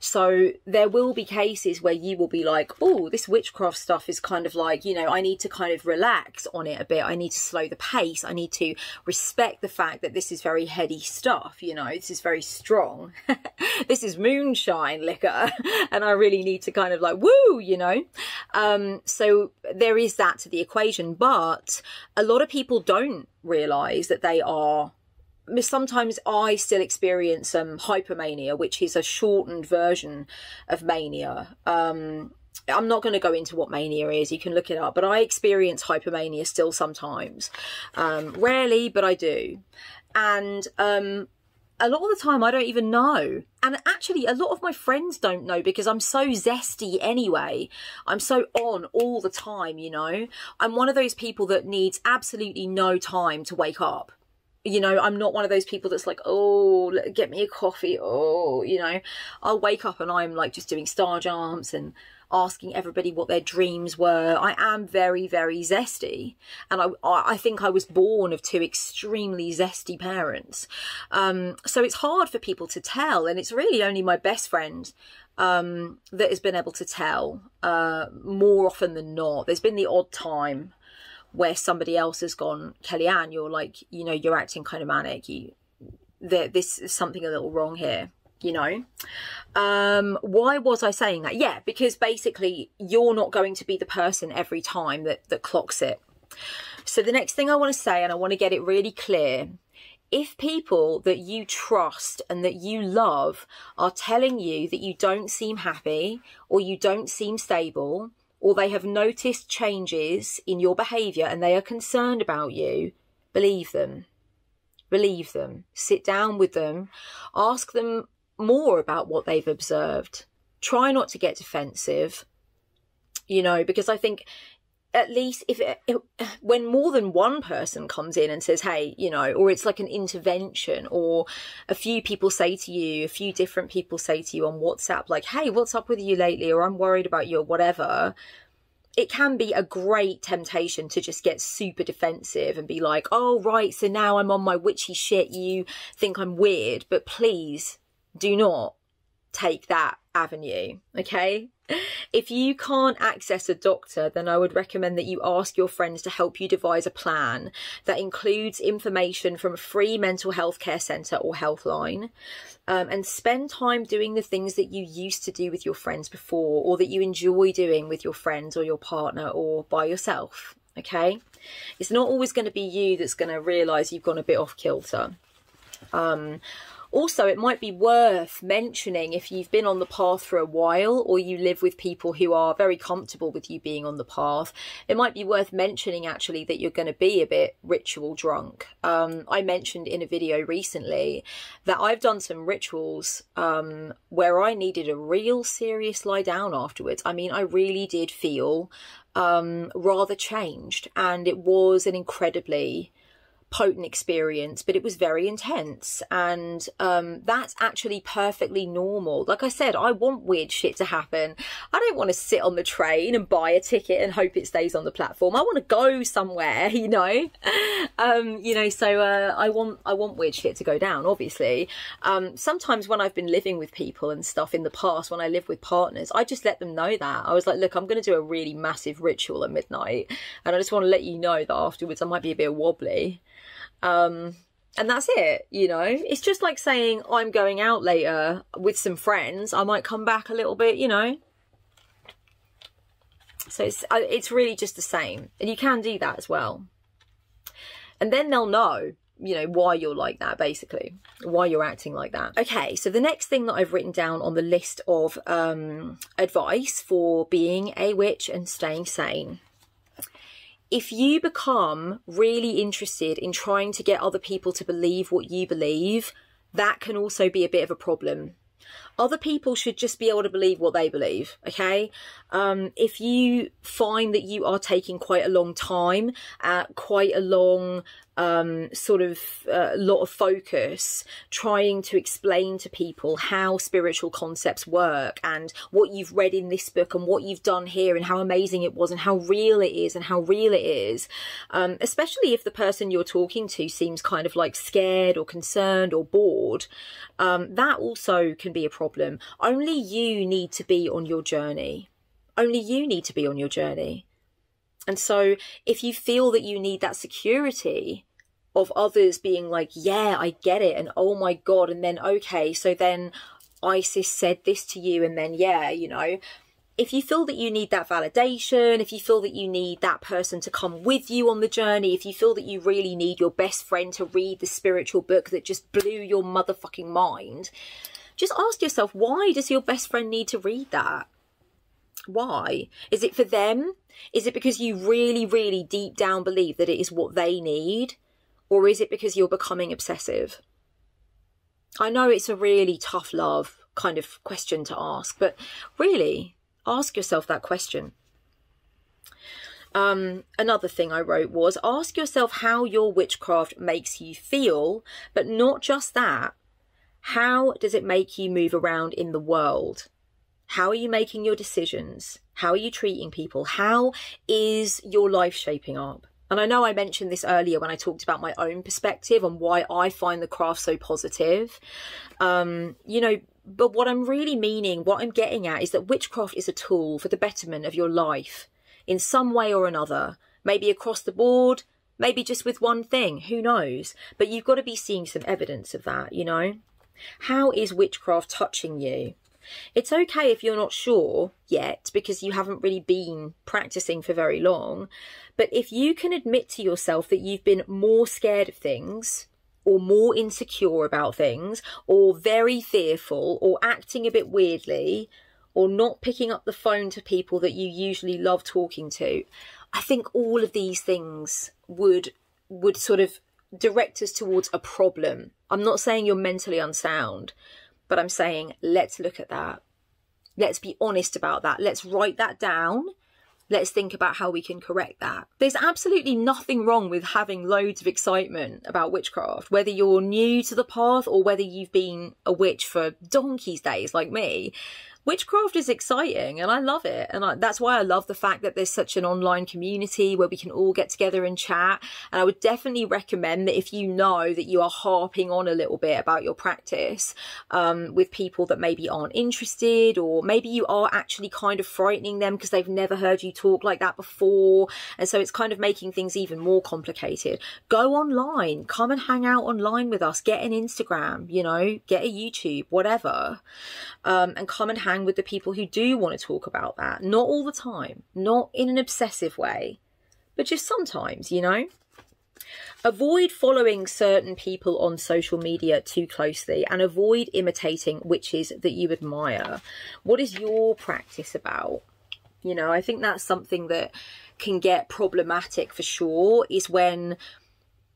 So there will be cases where you will be like, oh, this witchcraft stuff is kind of like, you know, I need to kind of relax on it a bit. I need to slow the pace. I need to respect the fact that this is very heady stuff. You know, this is very strong. This is moonshine liquor. And I really need to kind of like, woo, you know. So there is that to the equation. But a lot of people don't realize that they are. Sometimes I still experience hypomania, which is a shortened version of mania. I'm not going to go into what mania is. You can look it up. But I experience hypomania still sometimes. Rarely, but I do. And a lot of the time I don't even know. And actually a lot of my friends don't know because I'm so zesty anyway. I'm so on all the time, you know. I'm one of those people that needs absolutely no time to wake up. You know, I'm not one of those people that's like, oh, get me a coffee. Oh, you know, I'll wake up and I'm like just doing star jumps and asking everybody what their dreams were. I am very, very zesty. And I think I was born of two extremely zesty parents. So it's hard for people to tell. And it's really only my best friend that has been able to tell more often than not. There's been the odd time where somebody else has gone, Kellyanne, you're like, you know, you're acting kind of manic. This is something a little wrong here, you know. Why was I saying that? Yeah, because basically you're not going to be the person every time that clocks it. So the next thing I want to say, and I want to get it really clear, if people that you trust and that you love are telling you that you don't seem happy or you don't seem stable, or they have noticed changes in your behaviour and they are concerned about you, believe them. Believe them. Sit down with them. Ask them more about what they've observed. Try not to get defensive, you know, because I think at least when more than one person comes in and says, hey, you know, or it's like an intervention, or a few people say to you, a few different people say to you on WhatsApp, like, hey, what's up with you lately? Or I'm worried about you or whatever. It can be a great temptation to just get super defensive and be like, oh, right, so now I'm on my witchy shit. You think I'm weird, but please do not take that avenue, okay? If you can't access a doctor, then I would recommend that you ask your friends to help you devise a plan that includes information from a free mental health care centre or healthline, and spend time doing the things that you used to do with your friends before, or that you enjoy doing with your friends or your partner or by yourself, okay? It's not always going to be you that's going to realise you've gone a bit off kilter. Also, it might be worth mentioning, if you've been on the path for a while, or you live with people who are very comfortable with you being on the path, it might be worth mentioning actually that you're going to be a bit ritual drunk. I mentioned in a video recently that I've done some rituals where I needed a real serious lie down afterwards. I mean, I really did feel rather changed, and it was an incredibly potent experience, but it was very intense, and that's actually perfectly normal. Like I said, I want weird shit to happen. I don't want to sit on the train and buy a ticket and hope it stays on the platform. I want to go somewhere, you know. So I want weird shit to go down, obviously. Sometimes when I've been living with people and stuff in the past, when I lived with partners, I just let them know that. I was like, look, I'm going to do a really massive ritual at midnight, and I just want to let you know that afterwards I might be a bit wobbly. And that's it, you know. It's just like saying I'm going out later with some friends. I might come back a little bit, you know. So it's really just the same, and you can do that as well. And then they'll know, you know, why you're like that, basically, why you're acting like that. Okay, so the next thing that I've written down on the list of advice for being a witch and staying sane. If you become really interested in trying to get other people to believe what you believe, that can also be a bit of a problem. Other people should just be able to believe what they believe, okay? If you find that you are taking quite a long time, quite a long lot of focus trying to explain to people how spiritual concepts work and what you've read in this book and what you've done here and how amazing it was and how real it is and how real it is, especially if the person you're talking to seems kind of like scared or concerned or bored, that also can be a problem. Only you need to be on your journey. Only you need to be on your journey. And so if you feel that you need that security of others being like, yeah, I get it, and oh my God, and then, okay, so then Isis said this to you, and then, yeah, you know, if you feel that you need that validation, if you feel that you need that person to come with you on the journey, if you feel that you really need your best friend to read the spiritual book that just blew your motherfucking mind, just ask yourself, why does your best friend need to read that? Why? Is it for them? Is it because you really, really deep down believe that it is what they need? Or is it because you're becoming obsessive? I know it's a really tough love kind of question to ask, but really ask yourself that question. Another thing I wrote was, ask yourself how your witchcraft makes you feel, but not just that. How does it make you move around in the world? How are you making your decisions? How are you treating people? How is your life shaping up? And I know I mentioned this earlier when I talked about my own perspective on why I find the craft so positive. You know, but what I'm really meaning, what I'm getting at is that witchcraft is a tool for the betterment of your life in some way or another. Maybe across the board, maybe just with one thing, who knows? But you've got to be seeing some evidence of that, you know? How is witchcraft touching you? It's okay if you're not sure yet because you haven't really been practicing for very long. But if you can admit to yourself that you've been more scared of things or more insecure about things or very fearful or acting a bit weirdly or not picking up the phone to people that you usually love talking to, I think all of these things would sort of direct us towards a problem. I'm not saying you're mentally unsound, but I'm saying, let's look at that. Let's be honest about that. Let's write that down. Let's think about how we can correct that. There's absolutely nothing wrong with having loads of excitement about witchcraft, whether you're new to the path or whether you've been a witch for donkey's days like me. Witchcraft is exciting and I love it. And that's why I love the fact that there's such an online community where we can all get together and chat. And I would definitely recommend that if you know that you are harping on a little bit about your practice with people that maybe aren't interested, or maybe you are actually kind of frightening them because they've never heard you talk like that before. And so it's kind of making things even more complicated. Go online, come and hang out online with us, get an Instagram, you know, get a YouTube, whatever, and come and hang with the people who do want to talk about that. Not all the time, not in an obsessive way, but just sometimes, you know. Avoid following certain people on social media too closely and avoid imitating witches that you admire. What is your practice about? You know, I think that's something that can get problematic for sure, is when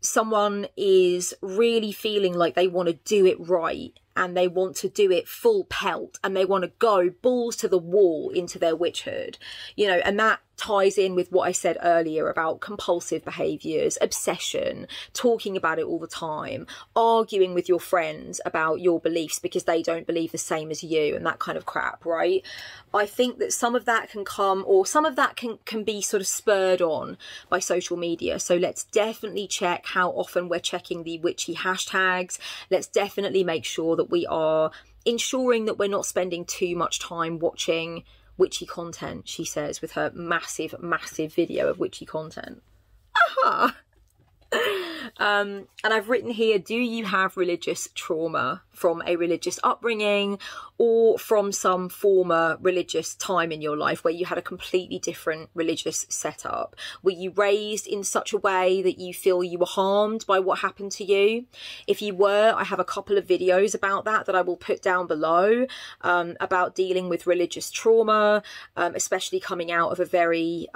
someone is really feeling like they want to do it right and they want to do it full pelt and they want to go balls to the wall into their witchhood, you know, and that ties in with what I said earlier about compulsive behaviours, obsession, talking about it all the time, arguing with your friends about your beliefs because they don't believe the same as you, and that kind of crap, right? I think that some of that can come, or some of that can be sort of spurred on by social media. So let's definitely check how often we're checking the witchy hashtags. Let's definitely make sure that we are ensuring that we're not spending too much time watching witchy content, she says, with her massive video of witchy content. Aha! And I've written here, do you have religious trauma from a religious upbringing or from some former religious time in your life where you had a completely different religious setup? Were you raised in such a way that you feel you were harmed by what happened to you? If you were, I have a couple of videos about that I will put down below, about dealing with religious trauma, especially coming out of a very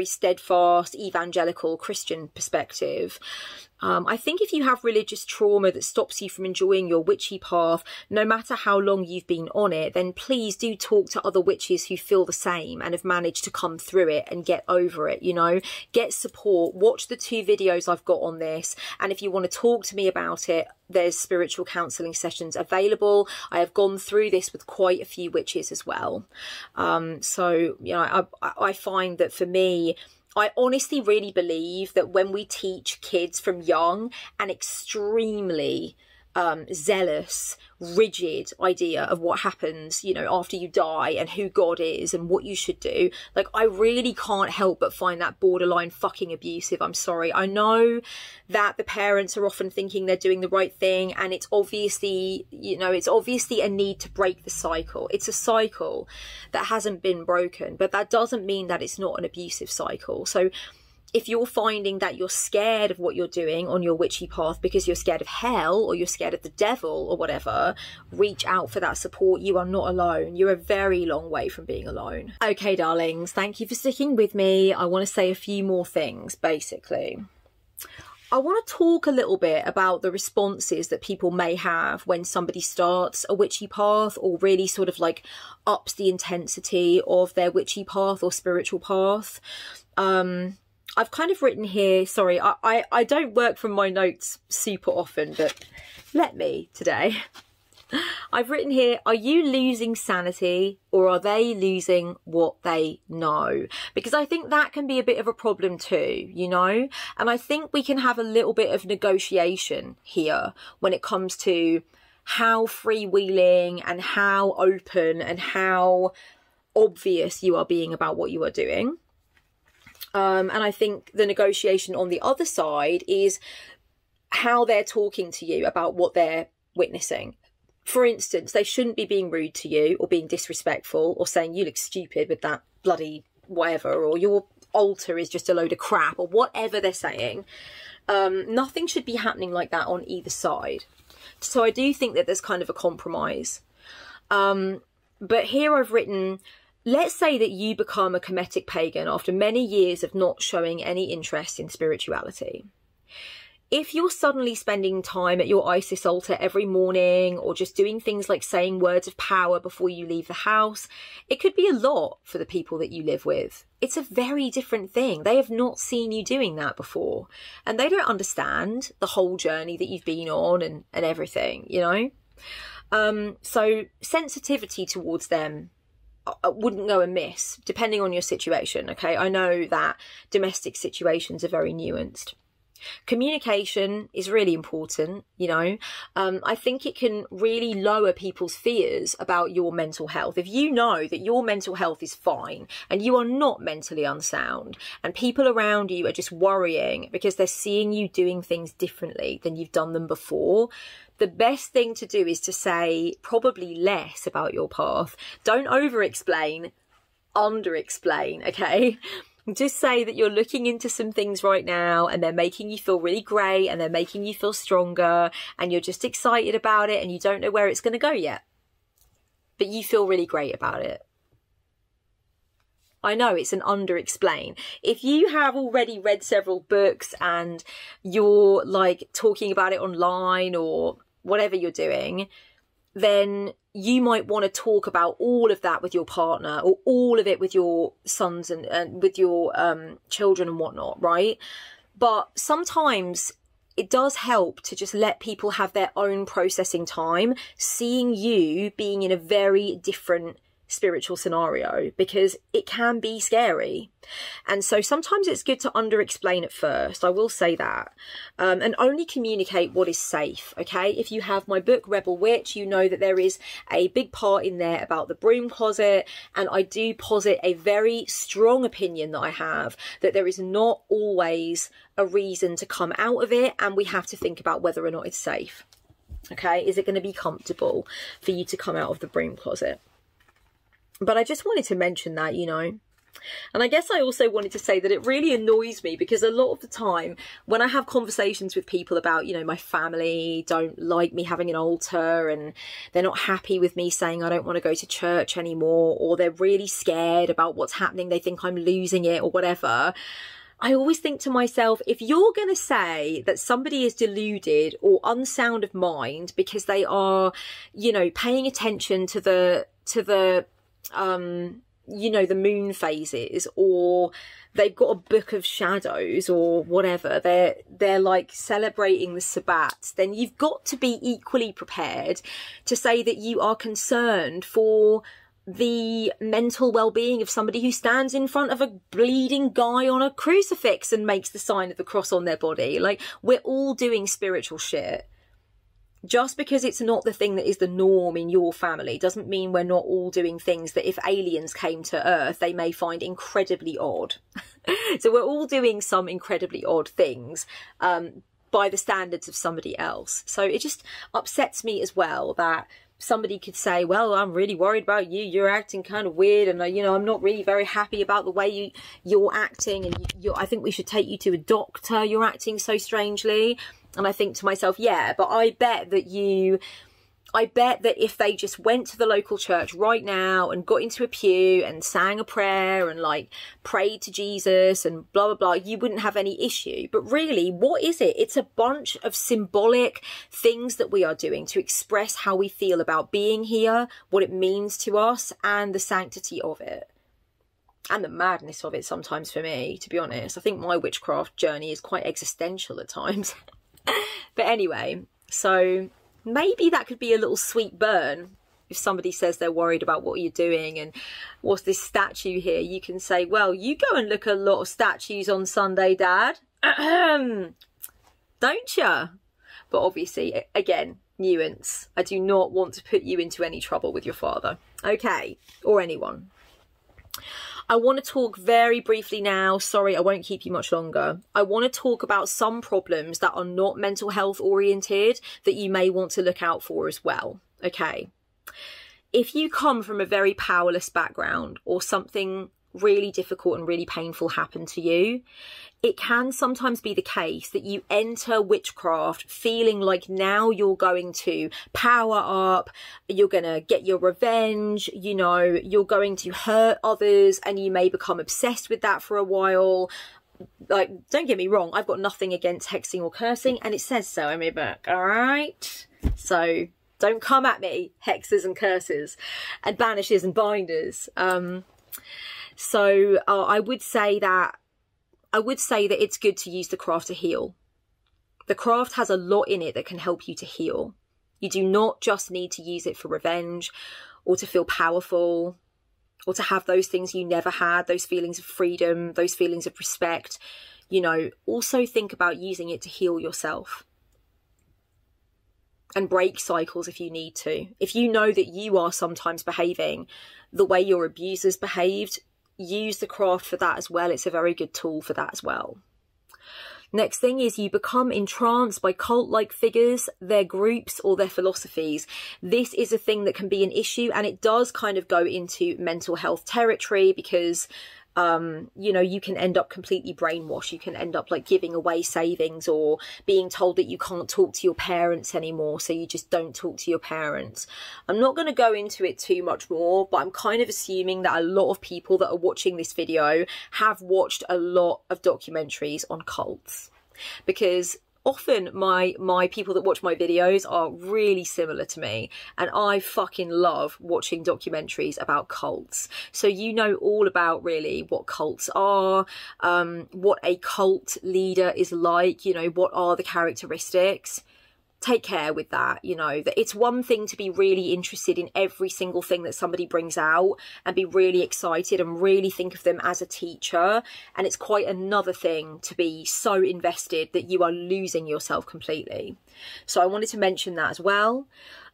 steadfast evangelical Christian perspective. I think if you have religious trauma that stops you from enjoying your witchy path, no matter how long you've been on it, then please do talk to other witches who feel the same and have managed to come through it and get over it, you know. Get support, watch the 2 videos I've got on this, and if you want to talk to me about it, there's spiritual counselling sessions available. I have gone through this with quite a few witches as well. So, you know, I find that for me, I honestly really believe that when we teach kids from young an extremely zealous, rigid idea of what happens, you know, after you die and who God is and what you should do, like, I really can't help but find that borderline fucking abusive. I'm sorry. I know that the parents are often thinking they're doing the right thing, and it's obviously, you know, it's obviously a need to break the cycle. It's a cycle that hasn't been broken, but that doesn't mean that it's not an abusive cycle. So if you're finding that you're scared of what you're doing on your witchy path because you're scared of hell or you're scared of the devil or whatever, reach out for that support. You are not alone. You're a very long way from being alone. Okay, darlings, thank you for sticking with me. I want to say a few more things, basically. I want to talk a little bit about the responses that people may have when somebody starts a witchy path or really sort of like ups the intensity of their witchy path or spiritual path. I've kind of written here, sorry, I don't work from my notes super often, but let me today. I've written here, are you losing sanity or are they losing what they know? Because I think that can be a bit of a problem too, you know? And I think we can have a little bit of negotiation here when it comes to how freewheeling and how open and how obvious you are being about what you are doing. And I think the negotiation on the other side is how they're talking to you about what they're witnessing. For instance, they shouldn't be being rude to you or being disrespectful or saying you look stupid with that bloody whatever, or your altar is just a load of crap, or whatever they're saying. Nothing should be happening like that on either side. So I do think that there's kind of a compromise. But here I've written, let's say that you become a Kemetic pagan after many years of not showing any interest in spirituality. If you're suddenly spending time at your Isis altar every morning or just doing things like saying words of power before you leave the house, it could be a lot for the people that you live with. It's a very different thing. They have not seen you doing that before, and they don't understand the whole journey that you've been on and everything, you know? So sensitivity towards them wouldn't go amiss, depending on your situation, okay? I know that domestic situations are very nuanced. Communication is really important, you know. I think it can really lower people's fears about your mental health. If you know that your mental health is fine and you are not mentally unsound, and people around you are just worrying because they're seeing you doing things differently than you've done them before, the best thing to do is to say probably less about your path. Don't over-explain, under-explain, okay? Just say that you're looking into some things right now and they're making you feel really great and they're making you feel stronger and you're just excited about it and you don't know where it's going to go yet. But you feel really great about it. I know it's an under-explain. If you have already read several books and you're like talking about it online or whatever you're doing, then you might want to talk about all of that with your partner or all of it with your sons and with your children and whatnot, right? But sometimes it does help to just let people have their own processing time, seeing you being in a very different spiritual scenario, because it can be scary. And so sometimes it's good to under-explain at first, I will say that, and only communicate what is safe, okay? If you have my book Rebel Witch, you know that there is a big part in there about the broom closet, and I do posit a very strong opinion that I have that there is not always a reason to come out of it, and we have to think about whether or not it's safe, okay? Is it going to be comfortable for you to come out of the broom closet? But I just wanted to mention that, you know. And I guess I also wanted to say that it really annoys me because a lot of the time when I have conversations with people about, you know, my family don't like me having an altar and they're not happy with me saying I don't want to go to church anymore, or they're really scared about what's happening, they think I'm losing it or whatever, I always think to myself, if you're going to say that somebody is deluded or unsound of mind because they are, you know, paying attention to the you know, the moon phases, or they've got a book of shadows or whatever, they're like celebrating the Sabbats, then you've got to be equally prepared to say that you are concerned for the mental well-being of somebody who stands in front of a bleeding guy on a crucifix and makes the sign of the cross on their body. Like, we're all doing spiritual shit. Just because it's not the thing that is the norm in your family doesn't mean we're not all doing things that if aliens came to Earth, they may find incredibly odd. So we're all doing some incredibly odd things by the standards of somebody else. So it just upsets me as well that somebody could say, well, I'm really worried about you. You're acting kind of weird. And, you know, I'm not really very happy about the way you're acting. And I think we should take you to a doctor. You're acting so strangely. And I think to myself, yeah, but I bet that if they just went to the local church right now and got into a pew and sang a prayer and like prayed to Jesus and blah, blah, blah, you wouldn't have any issue. But really, what is it? It's a bunch of symbolic things that we are doing to express how we feel about being here, what it means to us, and the sanctity of it. And the madness of it sometimes for me, to be honest. I think my witchcraft journey is quite existential at times. But anyway, so maybe that could be a little sweet burn. If somebody says they're worried about what you're doing and what's this statue here, you can say, well, you go and look at a lot of statues on Sunday, Dad. Don't you? But obviously, again, nuance. I do not want to put you into any trouble with your father. Okay, or anyone. I want to talk very briefly now. Sorry, I won't keep you much longer. I want to talk about some problems that are not mental health oriented that you may want to look out for as well. Okay. If you come from a very powerless background or something really difficult and really painful happened to you, it can sometimes be the case that you enter witchcraft feeling like now you're going to power up, you're going to get your revenge, you know, you're going to hurt others, and you may become obsessed with that for a while. Like, don't get me wrong, I've got nothing against hexing or cursing, and it says so in my book, all right? So don't come at me, hexers and cursers and banishers and binders. So I would say that it's good to use the craft to heal. The craft has a lot in it that can help you to heal. You do not just need to use it for revenge or to feel powerful or to have those things you never had, those feelings of freedom, those feelings of respect. You know, also think about using it to heal yourself and break cycles if you need to. If you know that you are sometimes behaving the way your abusers behaved, use the craft for that as well. It's a very good tool for that as well. Next thing is you become entranced by cult-like figures, their groups or their philosophies. This is a thing that can be an issue, and it does kind of go into mental health territory because you know, you can end up completely brainwashed. You can end up like giving away savings or being told that you can't talk to your parents anymore, so you just don't talk to your parents. I'm not going to go into it too much more, but I'm kind of assuming that a lot of people that are watching this video have watched a lot of documentaries on cults, because often my people that watch my videos are really similar to me, and I fucking love watching documentaries about cults. So you know all about really what cults are, what a cult leader is like, you know, what are the characteristics. Take care with that, you know, that it's one thing to be really interested in every single thing that somebody brings out and be really excited and really think of them as a teacher, and it's quite another thing to be so invested that you are losing yourself completely. So I wanted to mention that as well.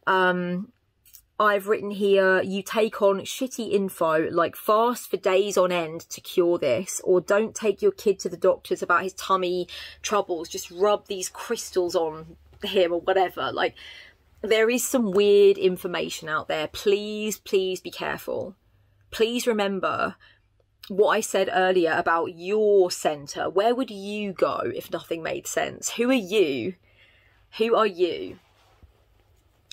I've written here, you take on shitty info like fast for days on end to cure this, or don't take your kid to the doctors about his tummy troubles, just rub these crystals on him or whatever. Like, there is some weird information out there. Please be careful. Please remember what I said earlier about your center. Where would you go if nothing made sense? Who are you? Who are you?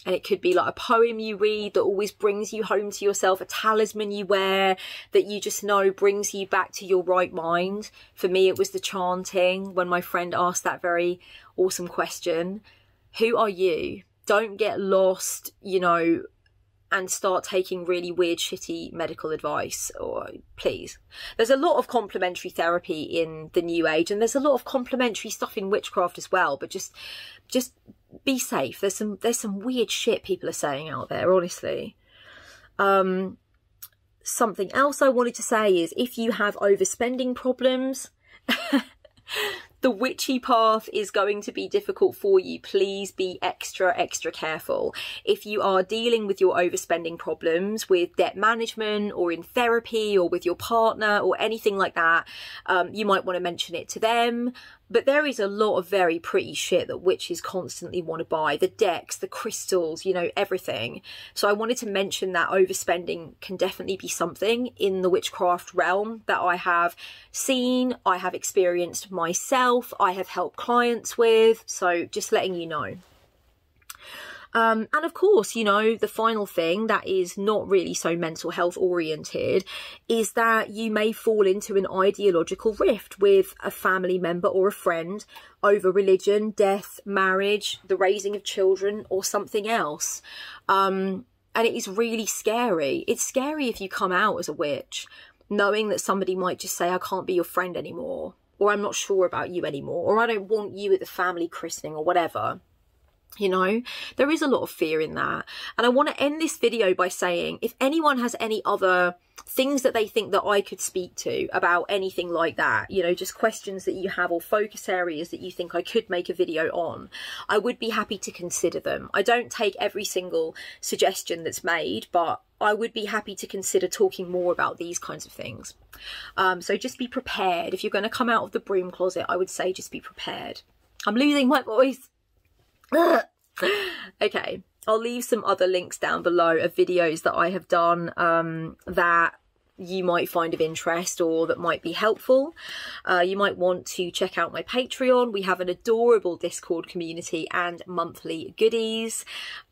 And it could be like a poem you read that always brings you home to yourself, a talisman you wear that you just know brings you back to your right mind. For me, it was the chanting when my friend asked that very awesome question. Who are you? Don't get lost, you know, and start taking really weird, shitty medical advice, or please. There's a lot of complementary therapy in the New Age, and there's a lot of complementary stuff in witchcraft as well, but just be safe. There's some weird shit people are saying out there, honestly. Something else I wanted to say is, if you have overspending problems, the witchy path is going to be difficult for you. Please be extra careful. If you are dealing with your overspending problems with debt management or in therapy or with your partner or anything like that, you might want to mention it to them. But there is a lot of very pretty shit that witches constantly want to buy. The decks, the crystals, you know, everything. So I wanted to mention that overspending can definitely be something in the witchcraft realm that I have seen, I have experienced myself, I have helped clients with. So just letting you know. And of course, you know, the final thing that is not really so mental health oriented is that you may fall into an ideological rift with a family member or a friend over religion, death, marriage, the raising of children, or something else. And it is really scary. It's scary if you come out as a witch, knowing that somebody might just say, I can't be your friend anymore, or I'm not sure about you anymore, or I don't want you at the family christening, or whatever. You know, there is a lot of fear in that. And I want to end this video by saying, if anyone has any other things that they think that I could speak to about anything like that, you know, just questions that you have or focus areas that you think I could make a video on, I would be happy to consider them. I don't take every single suggestion that's made, but I would be happy to consider talking more about these kinds of things. So just be prepared. If you're going to come out of the broom closet, I would say just be prepared. I'm losing my voice. Okay, I'll leave some other links down below of videos that I have done that you might find of interest or that might be helpful. You might want to check out my Patreon. We have an adorable Discord community and monthly goodies.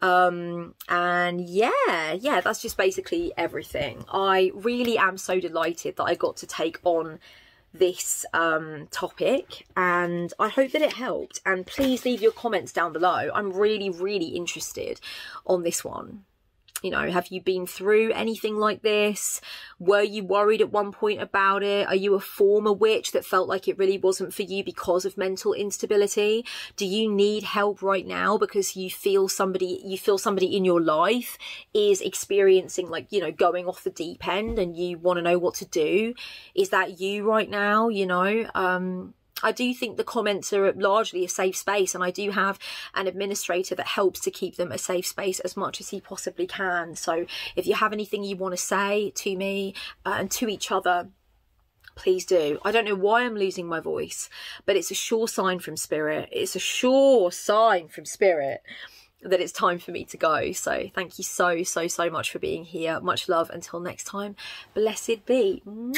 And yeah, that's just basically everything. I really am so delighted that I got to take on this topic, and I hope that it helped. And please leave your comments down below. I'm really interested on this one. You know, have you been through anything like this? Were you worried at one point about it? Are you a former witch that felt like it really wasn't for you because of mental instability? Do you need help right now because you feel somebody in your life is experiencing, like, you know, going off the deep end, and you want to know what to do? Is that you right now? You know, I do think the comments are largely a safe space, and I do have an administrator that helps to keep them a safe space as much as he possibly can. So if you have anything you want to say to me and to each other, please do. I don't know why I'm losing my voice, but it's a sure sign from spirit. It's a sure sign from spirit that it's time for me to go. So thank you so much for being here. Much love. Until next time, blessed be. Mwah.